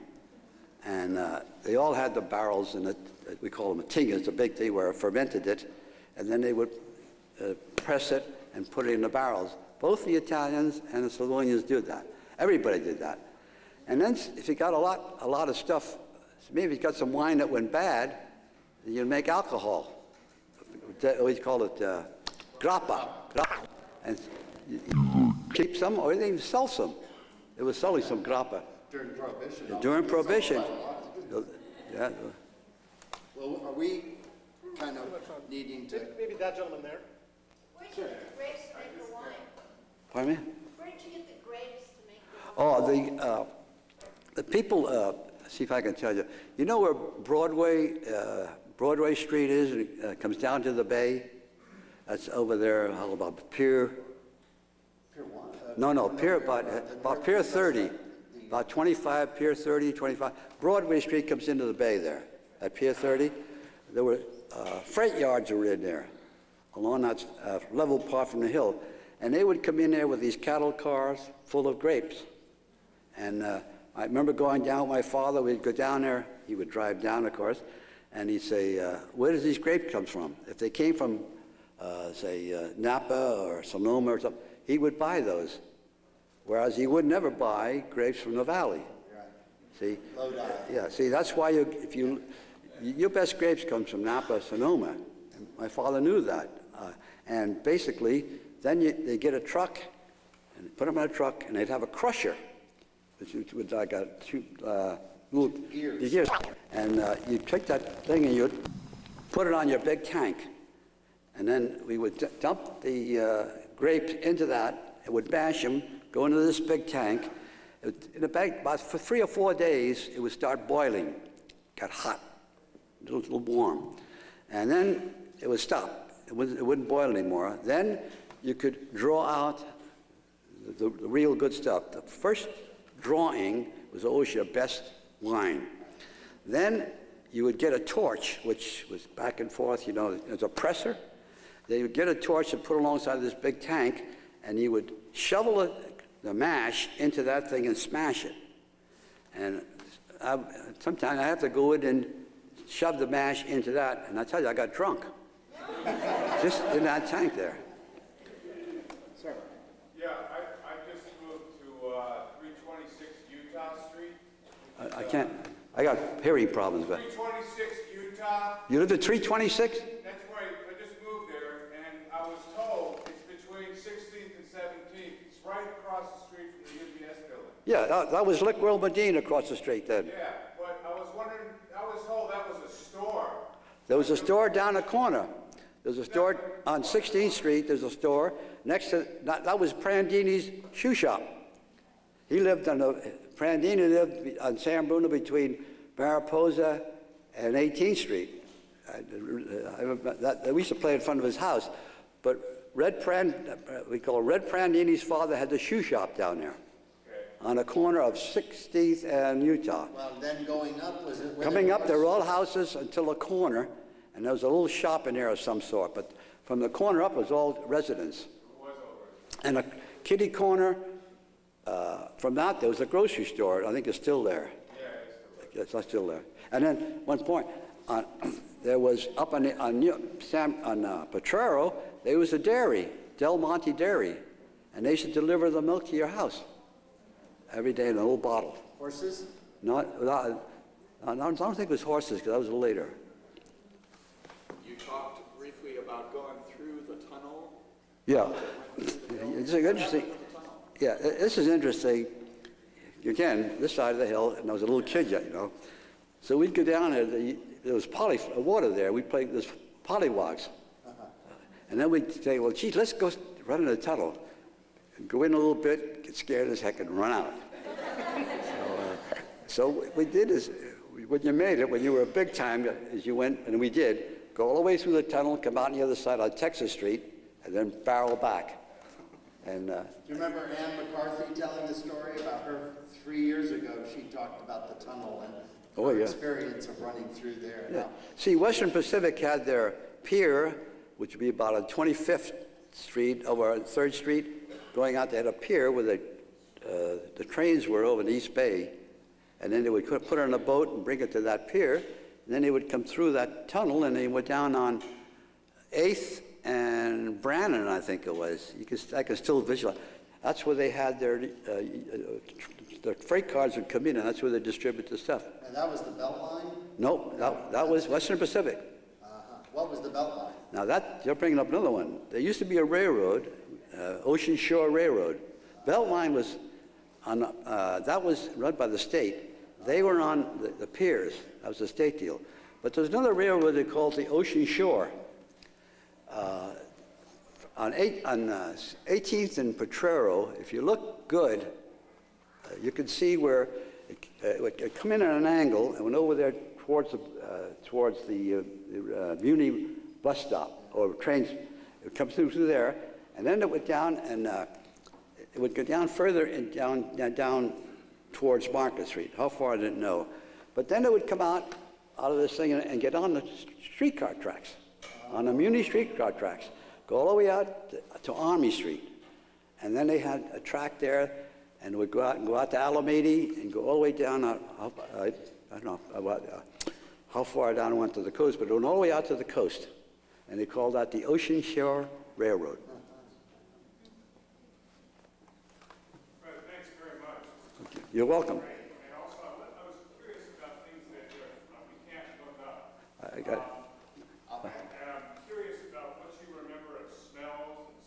And they all had the barrels, and we call them a tinga. It's a big thing where I fermented it, and then they would press it and put it in the barrels. Both the Italians and the Slavonians did that. Everybody did that. And then if you got a lot of stuff, maybe you got some wine that went bad, you make alcohol. We call it grappa. And you keep some, or they even sell some. They were selling some grappa. During Prohibition. Yeah, during Prohibition. Yeah. Well, are we kind of needing to... Maybe that gentleman there. Where did you get the grapes to make the wine? Pardon me? Where did you get the grapes to make the wine? Oh, the people, see if I can tell you. You know where Broadway Street is? It comes down to the bay. That's over there, how about Pier? Pier 1? No, Pier, about Pier 30. About 25, Pier 30, 25. Broadway Street comes into the bay there. At Pier 30, there were freight yards were in there, along that level part from the hill. And they would come in there with these cattle cars full of grapes. And I remember going down with my father. We'd go down there. He would drive down, of course. And he'd say, where does these grapes come from? If they came from, say, Napa or Sonoma or something, he would buy those. Whereas he would never buy grapes from the valley. Right. See? Low diet. Yeah. See, that's why your best grapes comes from Napa, Sonoma. And my father knew that. And basically, then they get a truck, and put them in a truck, and they'd have a crusher, which would like a little gears. And you'd take that thing and you'd put it on your big tank. And then we would dump the grapes into that. It would bash them, go into this big tank. In about for 3 or 4 days, it would start boiling. Got hot, a little warm. And then it would stop. It wouldn't boil anymore. Then you could draw out the real good stuff. The first drawing was always your best wine. Then you would get a torch, which was back and forth, you know, there's a presser. They would get a torch and put it alongside this big tank, and you would shovel the mash into that thing and smash it. And sometimes I have to go in and shove the mash into that, and I tell you, I got drunk. Just in that tank there. Sir. Yeah, I just moved to 326 Utah Street. I can't, I got hearing problems, but. 326 Utah. You live at 326? That's right. I just moved there, and I was told it's between 16th and 17th. It's right across the street from the UBS building. Yeah, that was Lick Will Medine across the street then. Yeah, but I was wondering, I was told that was a store. There was a store down the corner. There's a store on 16th Street. There's a store next to, that was Prandini's shoe shop. He lived on Prandini lived on San Bruno between Mariposa and 18th Street. We used to play in front of his house, but we call Red Prandini's father had the shoe shop down there on a corner of 16th and Utah. Well, then going up, was it? Coming up, there were all houses until a corner, and there was a little shop in there of some sort. But from the corner up was all residence. And a kitty corner, from that, there was a grocery store. I think it's still there. Yeah, it's still there. And then, one point, there was up on Potrero, there was a dairy, Del Monte Dairy, and they used to deliver the milk to your house every day in a little bottle. Horses? I don't think it was horses, because that was later. You talked briefly about going through the tunnel. Yeah, it's interesting. Yeah, this is interesting. Again, this side of the hill, and I was a little kid yet, you know. So we'd go down there. There was water there. We'd play this pollywogs. And then we'd say, well, gee, let's go run in the tunnel. And go in a little bit, get scared as heck, and run out. So what we did is, when you made it, when you were big time, as you went, and we did, go all the way through the tunnel, come out on the other side on Texas Street, and then barrel back. And do you remember Ann McCarthy telling the story about her 3 years ago? She talked about the tunnel and her experience of running through there. Yeah. See, Western Pacific had their pier, which would be about on 25th Street over on 3rd Street, going out. They had a pier where the trains were over in East Bay, and then they would put it on a boat and bring it to that pier, and then they would come through that tunnel, and they went down on 8th and Brannan, I think it was. I can still visualize. That's where they had their freight cars would come in, and that's where they distribute the stuff. And that was the Beltline? No, that was Western Pacific. What was the Beltline? Now you're bringing up another one. There used to be a railroad, Ocean Shore Railroad. Beltline was on, that was run by the state. They were on the piers. That was a state deal. But there's another railroad they called the Ocean Shore. On 18th and Potrero, if you look good, you can see where it would come in at an angle and went over there towards the Muni bus stop or trains. It would come through there, and then it went down, and it would go down further and down towards Market Street. How far I didn't know, but then it would come out of this thing and get on the streetcar tracks, on the Muni streetcar tracks, go all the way out to Army Street, and then they had a track there, and would go out to Alameda and go all the way down. I don't know how far down it went to the coast, but it went all the way out to the coast, and they called that the Ocean Shore Railroad. Fred, thanks very much. You're welcome. And also, I was curious about things that we can't look up. I got it. And I'm curious about what you remember of smells and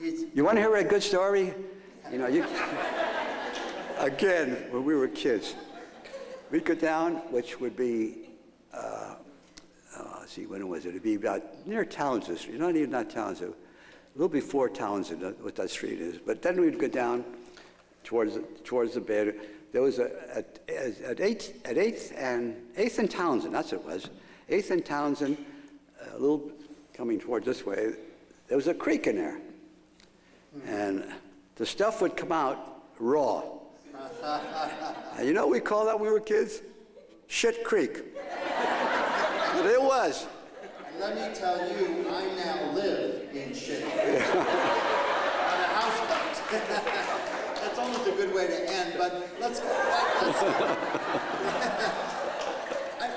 sounds. You want to hear a good story? You know, again, when we were kids, we'd go down, which would be, let's see, when was it? It'd be about near Townsend Street, not even that Townsend, a little before Townsend, what that street is. But then we'd go down towards the bay. There was at 8th and Townsend, that's what it was. 8th and Townsend, a little coming towards this way, there was a creek in there. And the stuff would come out raw. And you know what we call that when we were kids? Shit Creek. But it was. And let me tell you, I now live in shit. On a houseboat. That's almost a good way to end, but let's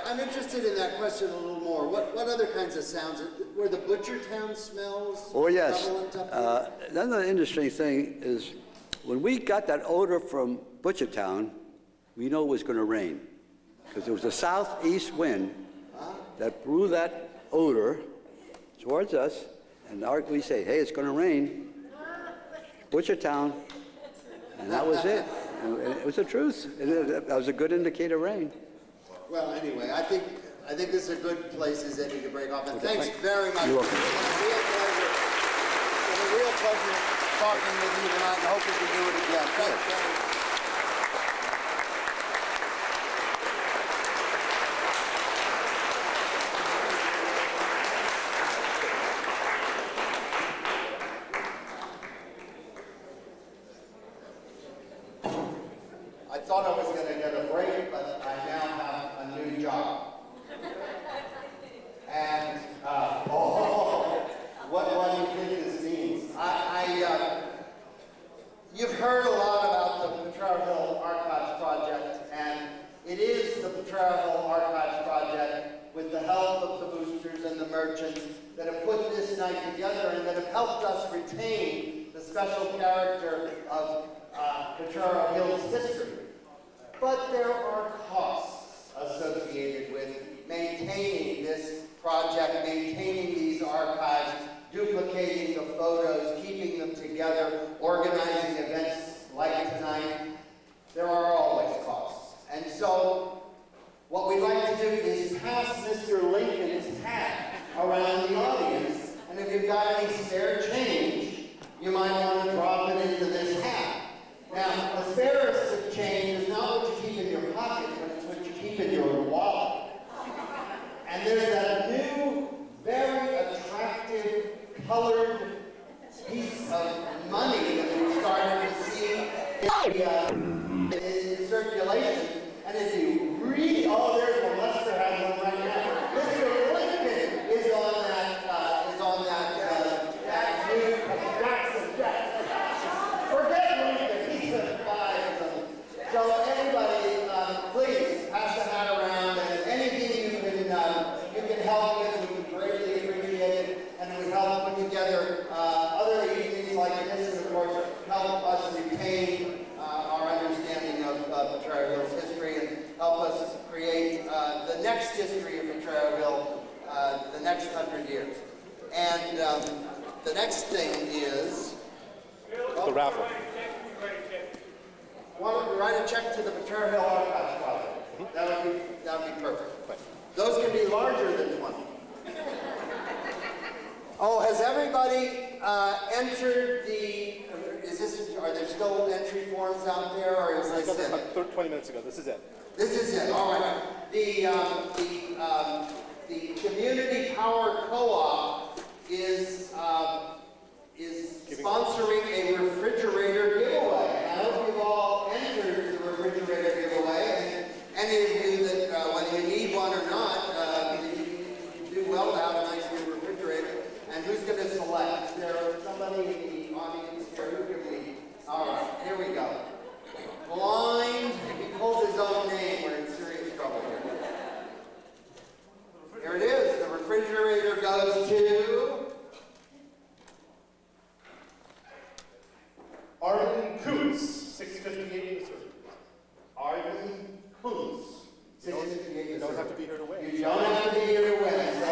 I'm interested in that question a little more. What other kinds of sounds? Were the Butchertown smells prevalent up there? Another interesting thing is when we got that odor from Butchertown, we know it was going to rain because there was a southeast wind that blew that odor towards us, and we say, hey, it's going to rain. Butchertown. And that was it. And it was the truth. That was a good indicator of rain. Well, anyway, I think this is a good place, is Eddie, to break off. And thanks very much. You're welcome. It's been a real pleasure talking with you tonight, and I hope we can do it again. Thanks. Potrero Hill Archives Project, with the help of the boosters and the merchants that have put this night together and that have helped us retain the special character of Potrero Hill's history. But there are costs associated with maintaining this project, maintaining these archives, duplicating the photos, keeping them together, organizing events like tonight. There are always costs. And so what we'd like to do is pass Mr. Lincoln's hat around the audience, and if you've got any spare change, you might want to drop it into this hat. Now, the sparest of change is not what you keep in your pocket, but it's what you keep in your wallet. And there's that new, very attractive, colored piece of money that we've started to see in circulation. And if you read, oh, there's one, Lester has one right now. Mr. Lincoln is on that new Jackson. Forget Lincoln, he's a five. So everybody, please pass the hat around, and anything you can help with, we would greatly appreciate it, and it would help put together other evenings like this, and of course help us retain our understanding of Potrero Hill's history, and help us create the next history of Potrero Hill, the next 100 years. And the next thing is The raffle. why don't we write a check to the Potrero Hill Archives Project? That would be perfect. Those can be larger than 20. Oh, has everybody entered the? Are there still entry forms out there, or is this it? About 20 minutes ago. This is it. This is it. All right. The Community Power Co-op is sponsoring a refrigerator giveaway. I hope you've all entered the refrigerator giveaway, and any of you that, whether you need one or not, you do well to have a nice new refrigerator. And who's going to select? Is there somebody in the audience here? Who can we? All right, here we go. Blind, if he pulls his own name, we're in serious trouble here. Here it is. The refrigerator goes to Arden Koontz, 658 Missouri. Arden Koontz. You don't have to be here to win. You don't have to be here to win. So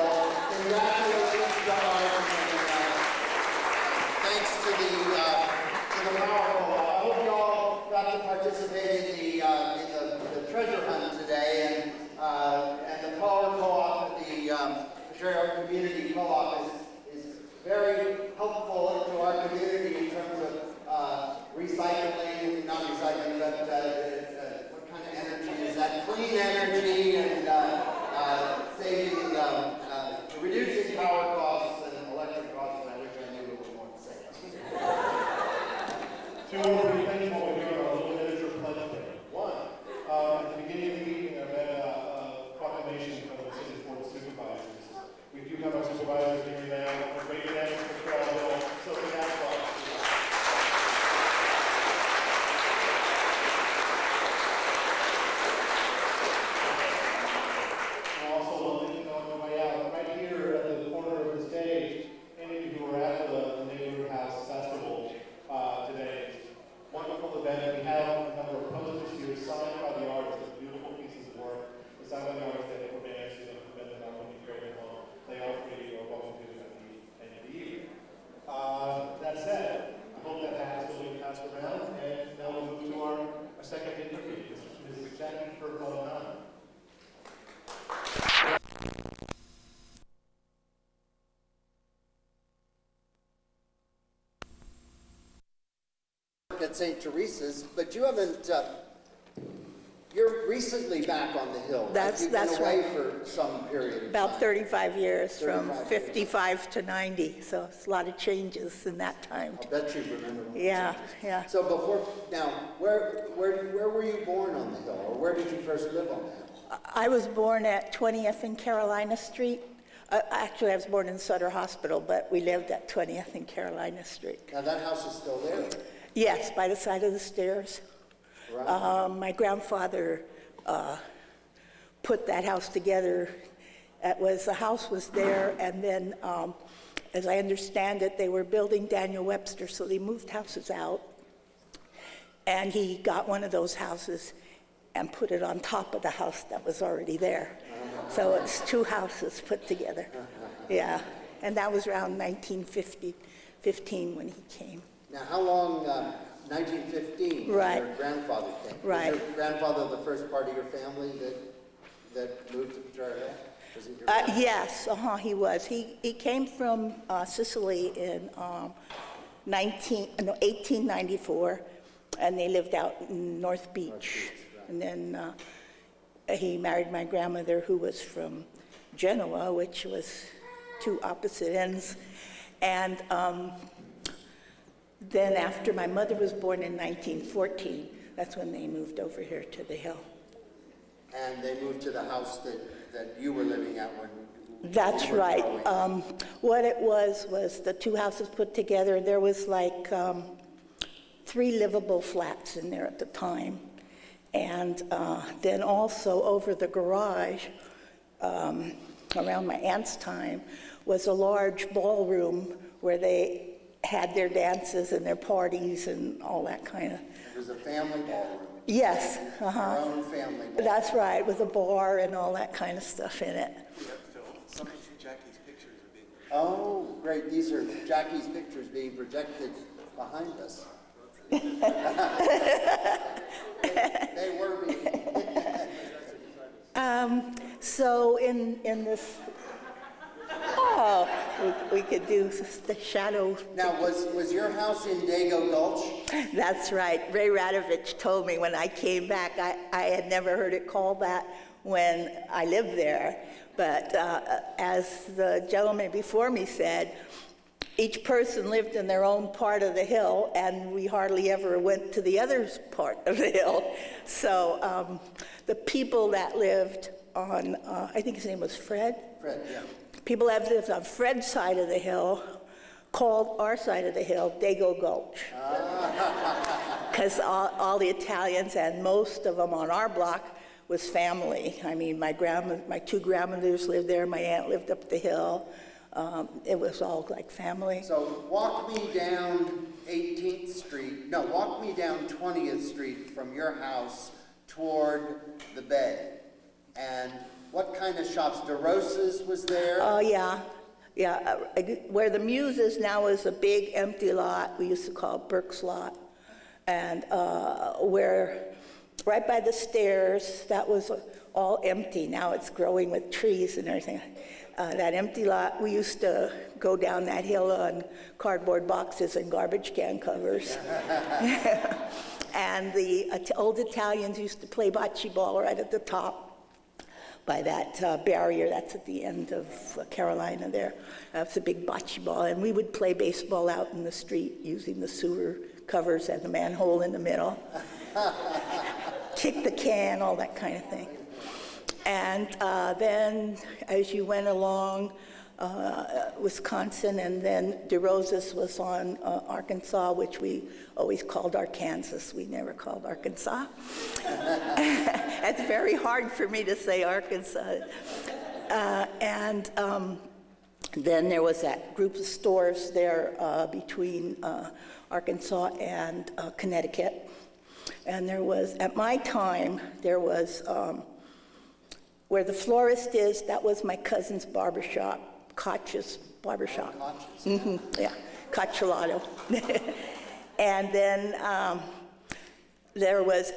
congratulations to Arden, and thanks to the Power Co-op. I hope you all got to participate in the treasure hunt today, and the Power Co-op, the Potrero Community Co-op is very helpful to our community in terms of recycling, not recycling, but what kind of energy is that? Clean energy, and saving, reducing power costs and electric costs, and I wish I knew a little more to say. Two more things while we're here on a little miniature pledge day. One, at the beginning of the meeting, I read a proclamation from the City Board of Supervisors. We do have our supervisors here now. A great event for Potrero Hill. So that's why. That said, I hope that hat is still being passed around, and now we'll move to our second interview. This is Jackie FIRPO. At St. Teresa's, but you haven't, you're recently back on the Hill. That's You've been away right. for some period of About time. 35 years, from 35 55 to 90, so it's a lot of changes in that time. I bet you remember. Yeah, yeah. So before, now, where were you born on the Hill, or where did you first live on the Hill? I was born at 20th and Carolina Street. Actually, I was born in Sutter Hospital, but we lived at 20th and Carolina Street. Now that house is still there. Yes, by the side of the stairs. Right. My grandfather put that house together. The house was there, and then, as I understand it, they were building Daniel Webster, so they moved houses out. And he got one of those houses and put it on top of the house that was already there. So it's two houses put together. Yeah, and that was around 1915 when he came. Now, how long, 1915, Right. when your grandfather came? Right. Was your grandfather the first part of your family that moved to Potrero Hill? Was it your Yes, he was. He came from Sicily in 1894, and they lived out in North Beach. And then he married my grandmother, who was from Genoa, which was two opposite ends. And then after my mother was born in 1914, that's when they moved over here to the Hill. And they moved to the house that you were living at when That's you were right. growing up. What it was the two houses put together. There was like 3 livable flats in there at the time. And then also over the garage, around my aunt's time, was a large ballroom where they had their dances and their parties and all that kind of. It was a family ballroom. Yes, Your own family ballroom. That's right, with a bar and all that kind of stuff in it. Some of Jackie's pictures are being... Oh, great. These are Jackie's pictures being projected behind us. They were being... So in this, we could do the shadow. Now, was your house in Dago Gulch? That's right. Ray Radovich told me when I came back. I had never heard it called that when I lived there. But as the gentleman before me said, each person lived in their own part of the hill, and we hardly ever went to the other part of the hill. So the people that lived on, I think his name was Fred? Fred, yeah. People that lived on Fred's side of the hill called our side of the hill Dago Gulch. Because all the Italians, and most of them on our block, was family. I mean, my 2 grandmothers lived there, my aunt lived up the hill. It was all like family. So walk me down 18th Street, no, walk me down 20th Street from your house toward the bay. And what kind of shops? DeRosa's was there? Oh, yeah. Yeah, where the Muse is now is a big empty lot we used to call Burke's Lot. And where, right by the stairs, that was all empty. Now it's growing with trees and everything. That empty lot, we used to go down that hill on cardboard boxes and garbage can covers. And the old Italians used to play bocce ball right at the top by that barrier that's at the end of Carolina there. That's a big bocce ball. And we would play baseball out in the street using the sewer covers and the manhole in the middle. Kick the can, all that kind of thing. And then as you went along, Wisconsin, and then DeRosa's was on Arkansas, which we always called Arkansas. We never called Arkansas. It's very hard for me to say Arkansas. And then there was that group of stores there between Arkansas and Connecticut. And there was, at my time, there was, where the florist is, that was my cousin's barbershop, Koch's barbershop. Yeah, Cocciolato. And then there was,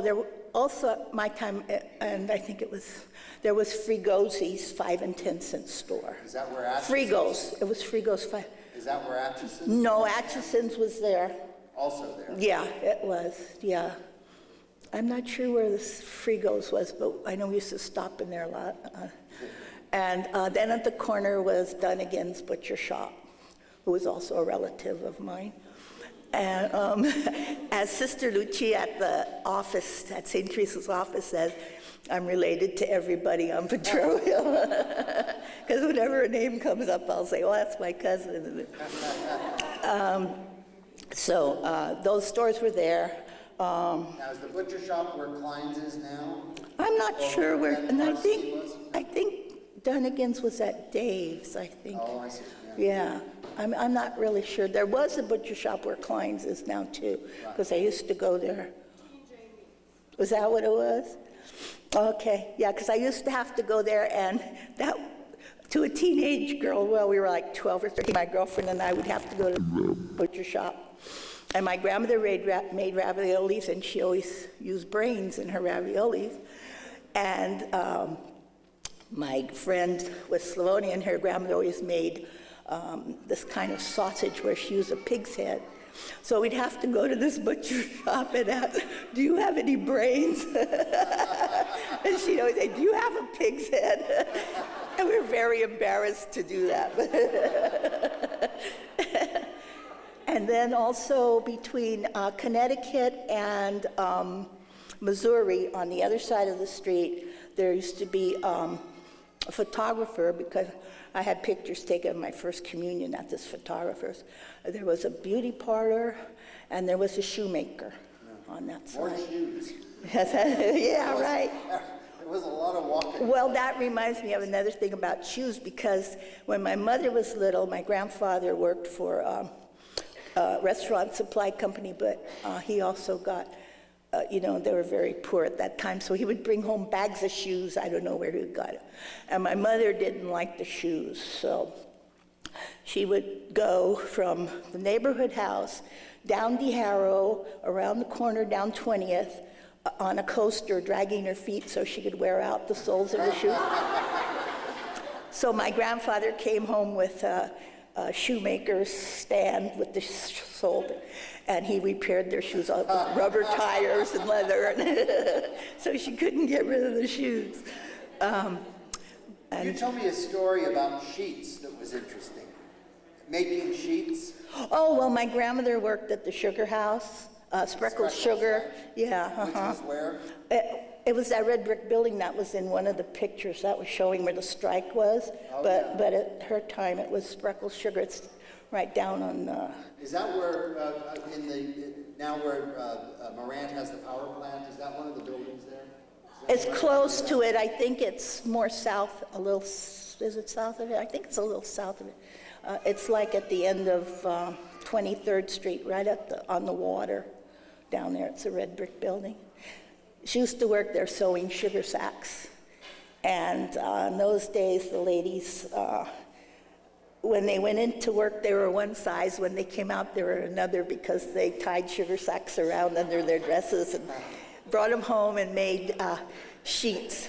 there also, my time, and I think it was, there was Frigosi's 5 and 10 cent store. Is that where Atchison's? Frigos, it was Frigos 5. Is that where Atchison's? No, Atchison's was there. Also there? Yeah, it was, yeah. I'm not sure where this Frigos was, but I know we used to stop in there a lot. And then at the corner was Dunnigan's Butcher Shop, who was also a relative of mine. And as Sister Lucia at the office, at St. Teresa's office says, I'm related to everybody on Potrero Hill. Because whenever a name comes up, I'll say, well, that's my cousin. So those stores were there. Now, is the butcher shop where Klein's is now? I'm not sure where, where and I Varsity was? think Dunnigan's was at Dave's, I think. Oh, I see, Yeah, I'm not really sure. There was a butcher shop where Klein's is now too, because I used to go there. Was that what it was? Okay, yeah, because I used to have to go there, and that, to a teenage girl, well, we were like 12 or 13, my girlfriend and I would have to go to the butcher shop. And my grandmother made raviolis, and she always used brains in her raviolis. And my friend was Slavonian, her grandmother always made this kind of sausage where she used a pig's head. So we'd have to go to this butcher shop and ask, do you have any brains? And she'd always say, do you have a pig's head? And we were very embarrassed to do that. And then also between Connecticut and Missouri, on the other side of the street, there used to be a photographer, because I had pictures taken of my first communion at this photographer's. There was a beauty parlor, and there was a shoemaker on that side. More shoes. Yeah, right. There was a lot of walking. Well, that reminds me of another thing about shoes, because when my mother was little, my grandfather worked for a restaurant supply company, but he also got, they were very poor at that time, so he would bring home bags of shoes. I don't know where he got it. And my mother didn't like the shoes, so she would go from the neighborhood house down DeHarrow, around the corner down 20th, on a coaster, dragging her feet so she could wear out the soles of her shoes. So my grandfather came home with a shoemaker's stand with the sole, and he repaired their shoes with rubber tires and leather, so she couldn't get rid of the shoes. You told me a story about sheets that was interesting. Making sheets. Oh, well, my grandmother worked at the sugar house, Spreckles Sugar. Yeah, Which was where? It was that red brick building that was in one of the pictures that was showing where the strike was. Oh, but at her time, it was Spreckles Sugar. It's right down on. Is that where now where Morant has the power plant? Is that one of the buildings there? It's close to it. I think it's more south, a little. Is it south of it? I think it's a little south of it. It's like at the end of 23rd Street, right on the water down there. It's a red brick building. She used to work there sewing sugar sacks. And in those days, the ladies, when they went into work, they were one size. When they came out, they were another, because they tied sugar sacks around under their dresses and brought them home and made sheets.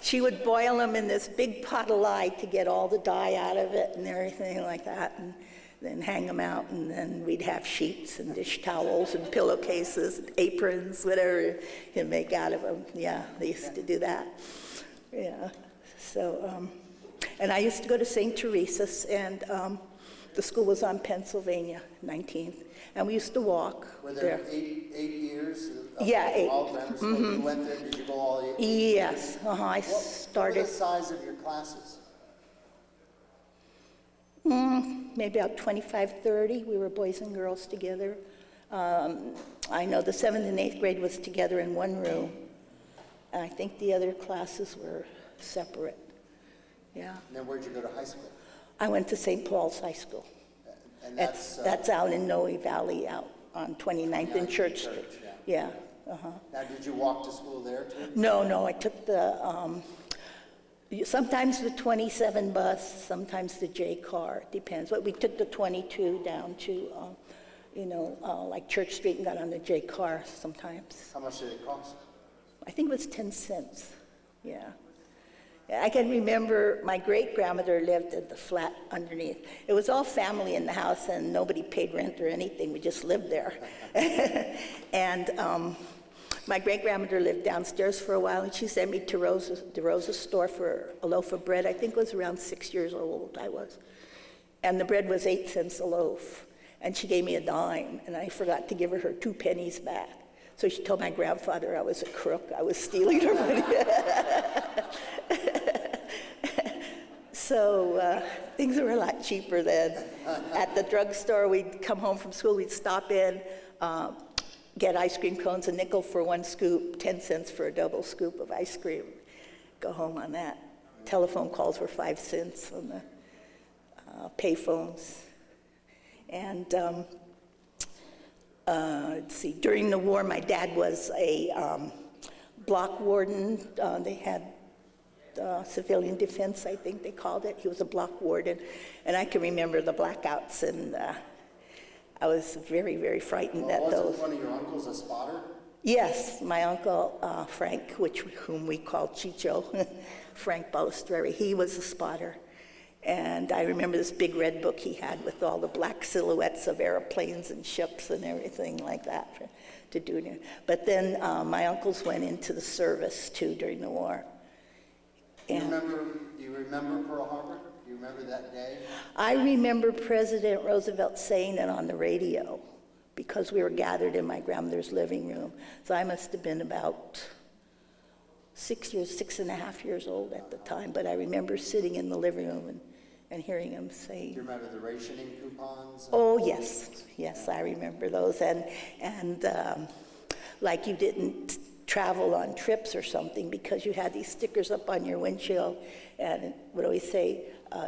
She would boil them in this big pot of lye to get all the dye out of it and everything like that, and then hang them out, and then we'd have sheets and dish towels and pillowcases and aprons, whatever you can make out of them. Yeah, they used to do that. Yeah, so, and I used to go to St. Teresa's, and the school was on Pennsylvania, 19th, and we used to walk. Were there 8 years? Yeah, 8. Mm-hmm. You went there, did you go all 8? Yes, I started. What were the size of your classes? Maybe about 25, 30. We were boys and girls together. I know the 7th and 8th grade was together in one room. And I think the other classes were separate. Yeah. And then where'd you go to high school? I went to St. Paul's High School. And that's out in Noe Valley, out on 29th and Church Street. Yeah. Now, did you walk to school there too? No, I took the, sometimes the 27 bus, sometimes the J car, it depends. But we took the 22 down to, like Church Street, and got on the J car sometimes. How much did it cost? I think it was 10 cents, yeah. I can remember my great-grandmother lived in the flat underneath. It was all family in the house, and nobody paid rent or anything. We just lived there. And my great-grandmother lived downstairs for a while, and she sent me to the Rosa's store for a loaf of bread. I think it was around 6 years old I was. And the bread was 8 cents a loaf. And she gave me a dime, and I forgot to give her 2 pennies back. So she told my grandfather I was a crook. I was stealing her money. So things were a lot cheaper then. At the drugstore, we'd come home from school, we'd stop in. get ice cream cones, a nickel for one scoop, 10 cents for a double scoop of ice cream. Go home on that. Telephone calls were 5 cents on the pay phones. And let's see, during the war, my dad was a block warden. They had civilian defense, I think they called it. He was a block warden. And I can remember the blackouts, and I was very, very frightened at those. Wasn't one of your uncles a spotter? Yes, my uncle Frank, whom we called Chicho, Frank Balestreri, he was a spotter. And I remember this big red book he had with all the black silhouettes of airplanes and ships and everything like that to do. But then my uncles went into the service too during the war. Do you remember Pearl Harbor? Do you remember that day? I remember President Roosevelt saying it on the radio because we were gathered in my grandmother's living room. So I must have been about 6 and a half years old at the time, but I remember sitting in the living room and hearing him say. Do you remember the rationing coupons? Oh, yes. Yes, I remember those. And like you didn't travel on trips or something because you had these stickers up on your windshield, and it would always say,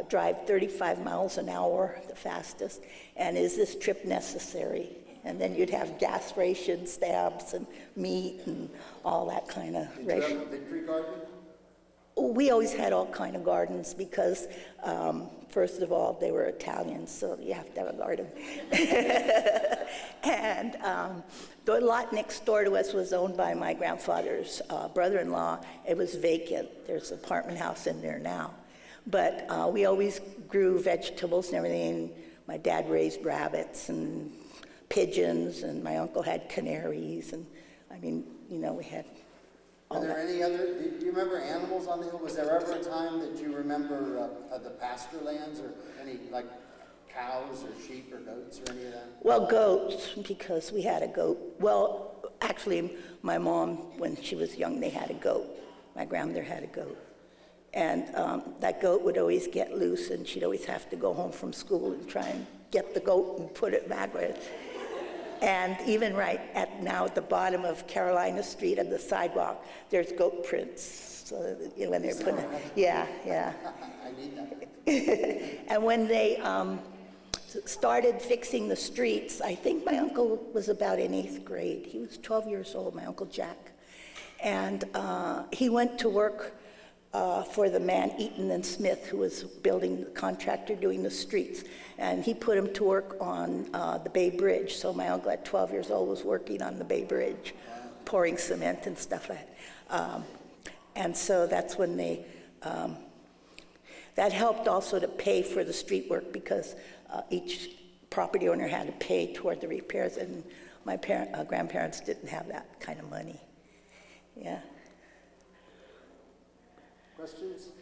drive 35 miles an hour, the fastest, and is this trip necessary? And then you'd have gas ration stamps and meat and all that kind of ration. Did you have a victory garden? We always had all kind of gardens because, first of all, they were Italians, so you have to have a garden. And the lot next door to us was owned by my grandfather's brother-in-law. It was vacant. There's an apartment house in there now. But we always grew vegetables and everything. My dad raised rabbits and pigeons, and my uncle had canaries, and I mean, you know, we had all Are there that. any other, do you remember animals on the hill? Was there ever a time that you remember the pasture lands or any, like, cows or sheep or goats or any of that? Well, goats, because we had a goat. Well, actually, my mom, when she was young, they had a goat. My grandmother had a goat. And that goat would always get loose, and she'd always have to go home from school and try and get the goat and put it back where it. And even right now at the bottom of Carolina Street on the sidewalk, there's goat prints. So you know, when they're putting, yeah. I need that. And when they started fixing the streets, I think my uncle was about in 8th grade. He was 12 years old, my Uncle Jack. And he went to work for the man Eaton and Smith, who was building the contractor doing the streets. And he put him to work on the Bay Bridge. So my uncle at 12 years old was working on the Bay Bridge, pouring cement and stuff like that. And so that's when they, that helped also to pay for the street work because each property owner had to pay toward the repairs, and my grandparents didn't have that kind of money. Yeah. Questions?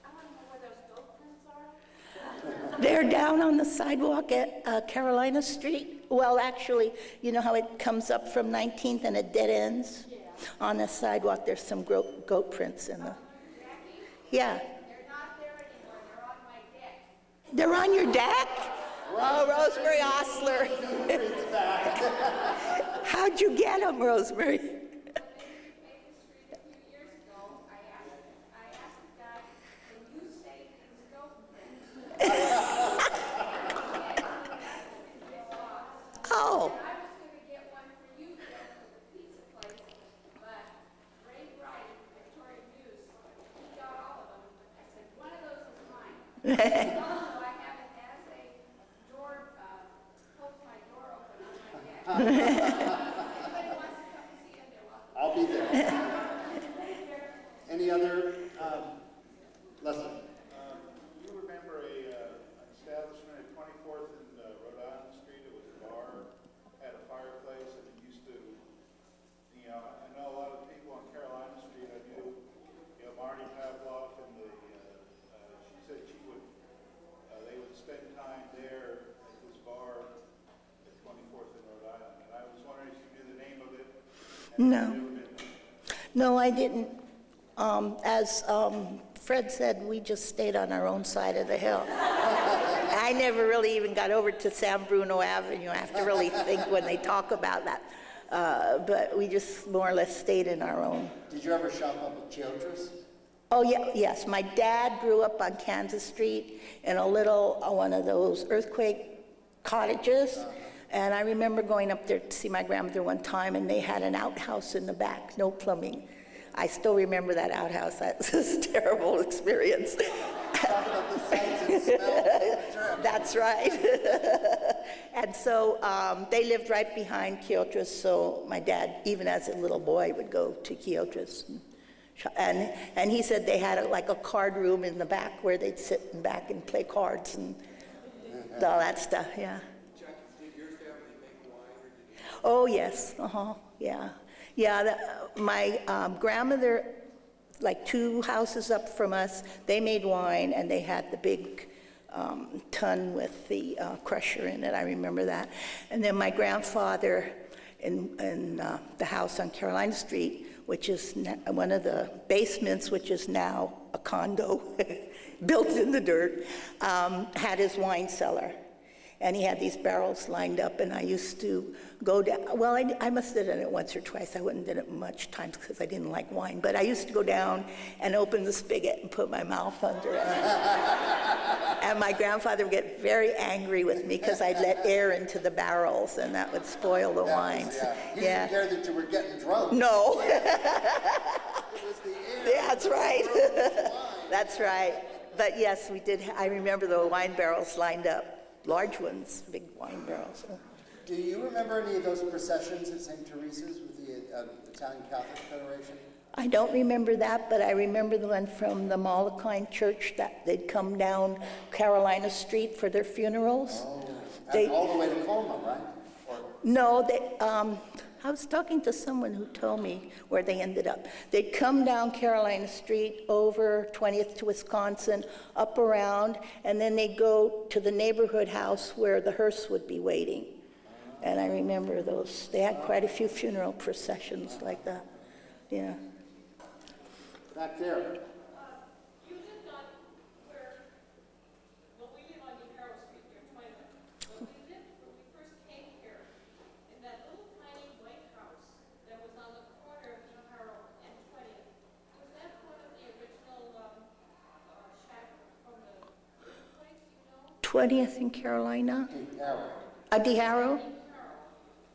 I want to know where those goat prints are. They're down on the sidewalk at Carolina Street. Well, actually, you know how it comes up from 19th and it dead ends? Yeah. On the sidewalk, there's some goat prints in the... Yeah. They're not there anymore. They're on my deck. They're on your deck? Oh, Rosemary Osler. How'd you get them, Rosemary? Oh. I was going to get one for you, Phil, for the pizza place, but Ray Wright, Victoria News, he got all of them. I said, one of those is mine. Also, I have it as a door, holds my door open on my deck. Anybody wants to come and see it, they're welcome. I'll be there. Any other lesson? You remember an establishment at 24th and Rhode Island Street? It was a bar, had a fireplace, and it used to, you know, I know a lot of the people on Carolina Street. I knew, you know, Marty Pavlov, and she said they would spend time there at this bar at 24th and Rhode Island. And I was wondering if you knew the name of it. No. No, I didn't. As Fred said, we just stayed on our own side of the hill. I never really even got over to San Bruno Avenue. I have to really think when they talk about that. But we just more or less stayed in our own. Did you ever shop up at Childress? Oh, yeah, yes. My dad grew up on Kansas Street in a little, one of those earthquake cottages. And I remember going up there to see my grandmother one time, and they had an outhouse in the back, no plumbing. I still remember that outhouse. That was a terrible experience. Talk about the sights and smells. That's right. And so they lived right behind Childress, so my dad, even as a little boy, would go to Childress. And he said they had like a card room in the back where they'd sit in back and play cards and all that stuff, yeah. Jackie, did your family make wine, or did you? Oh, yes, yeah. Yeah, my grandmother, like 2 houses up from us, they made wine, and they had the big tun with the crusher in it. I remember that. And then my grandfather in the house on Carolina Street, which is one of the basements, which is now a condo built in the dirt, had his wine cellar. And he had these barrels lined up, and I used to go down. Well, I must have done it once or twice. I wouldn't have done it much times because I didn't like wine. But I used to go down and open the spigot and put my mouth under it. And my grandfather would get very angry with me because I'd let air into the barrels, and that would spoil the wines. He didn't care that you were getting drunk. No. It was the air. Yeah, that's right. That's right. But yes, we did. I remember the wine barrels lined up. Large ones, big wine barrels. Do you remember any of those processions at St. Teresa's with the Italian Catholic Federation? I don't remember that, but I remember the one from the Malachine Church that they'd come down Carolina Street for their funerals. Oh, and all the way to Colma, right? Or... No, I was talking to someone who told me where they ended up. They'd come down Carolina Street over 20th to Wisconsin, up around, and then they'd go to the neighborhood house where the hearse would be waiting. And I remember those. They had quite a few funeral processions like that. Yeah. Back there. You lived on where, well, we live on Potrero Street near Twilight. When we first came here, in that little tiny white house that was on the corner of Potrero and 20th, was that one of the original shack from the place, you know? 20th in Carolina? DeHarrow?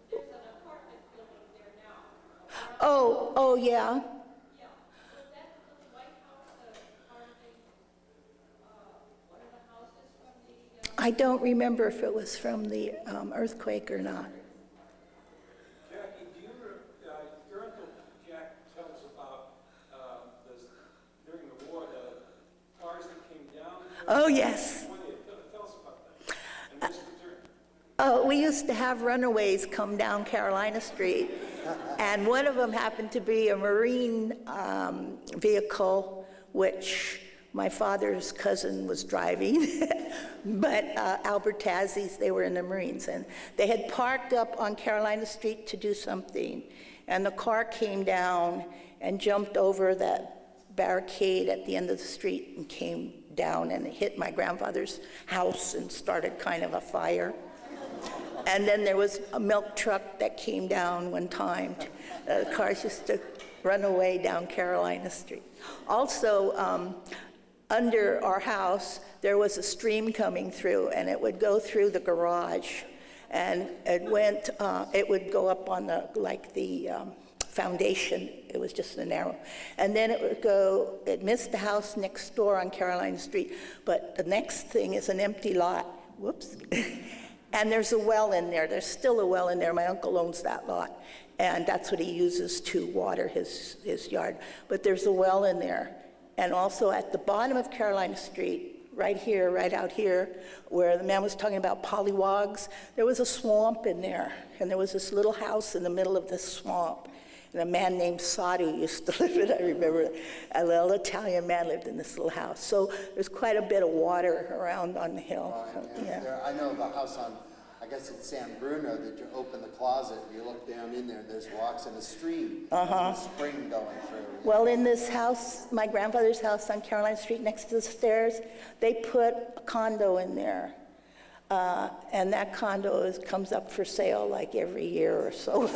There's an apartment building there now. Oh, yeah. Yeah. Was that little white house part of the, one of the houses from the... I don't remember if it was from the earthquake or not. Jackie, do you, your Uncle Jack tells about during the war, the cars that came down? Oh, yes. Tell us about that. And Mr. Turner. Oh, we used to have runaways come down Carolina Street, and one of them happened to be a Marine vehicle, which my father's cousin was driving, but Albert Tazzi's, they were in the Marines, and they had parked up on Carolina Street to do something, and the car came down and jumped over that barricade at the end of the street and came down and hit my grandfather's house and started kind of a fire. And then there was a milk truck that came down one time. Cars used to run away down Carolina Street. Also, under our house, there was a stream coming through, and it would go through the garage. And it would go up on the foundation. It was just a narrow. And then it missed the house next door on Carolina Street. But the next thing is an empty lot. Whoops. And there's a well in there. There's still a well in there. My uncle owns that lot. And that's what he uses to water his yard. But there's a well in there. And also at the bottom of Carolina Street, right here, right out here, where the man was talking about pollywogs, there was a swamp in there. And there was this little house in the middle of this swamp. And a man named Sadhu used to live in it. I remember a little Italian man lived in this little house. So there's quite a bit of water around on the hill. I know of a house on, I guess it's San Bruno, that you open the closet, you look down in there, and there's rocks and a stream, a spring going through. Well, in this house, my grandfather's house on Carolina Street next to the stairs, they put a condo in there. And that condo comes up for sale like every year or so.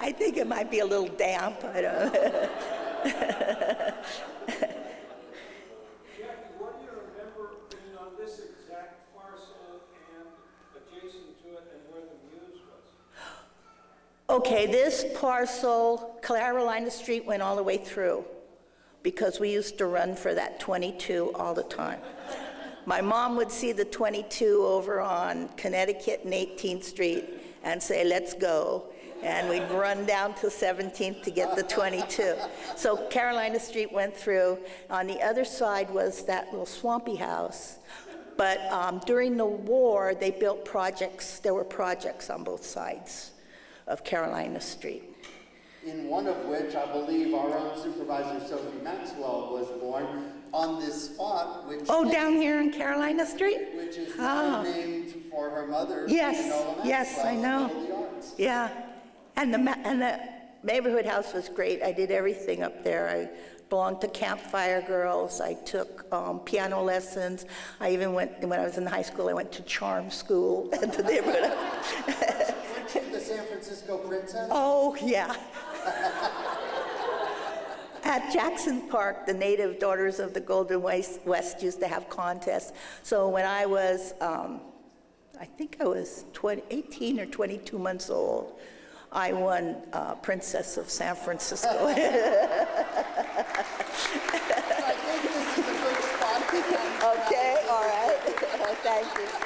I think it might be a little damp. I don't know. Jackie, what do you remember being on this exact parcel and adjacent to it and where the Muse was? Okay, this parcel, Carolina Street went all the way through because we used to run for that 22 all the time. My mom would see the 22 over on Connecticut and 18th Street and say, let's go. And we'd run down to 17th to get the 22. So Carolina Street went through. On the other side was that little swampy house. But during the war, they built projects. There were projects on both sides of Carolina Street. In one of which I believe our own supervisor, Sophie Maxwell, was born on this spot, which down here on Carolina Street? Which is now named for her mother, Yes, Enola Maxwell, yes, I know. School of the Arts. Yeah, and the neighborhood house was great. I did everything up there. I belonged to Campfire Girls. I took piano lessons. I even went, when I was in high school, I went to charm school at the neighborhood. Weren't you the San Francisco Princess? Oh, yeah. At Jackson Park, the Native Daughters of the Golden West used to have contests. So when I was, I think I was 18 or 22 months old, I won Princess of San Francisco. I think this is a good spot. Okay, all right. Thank you.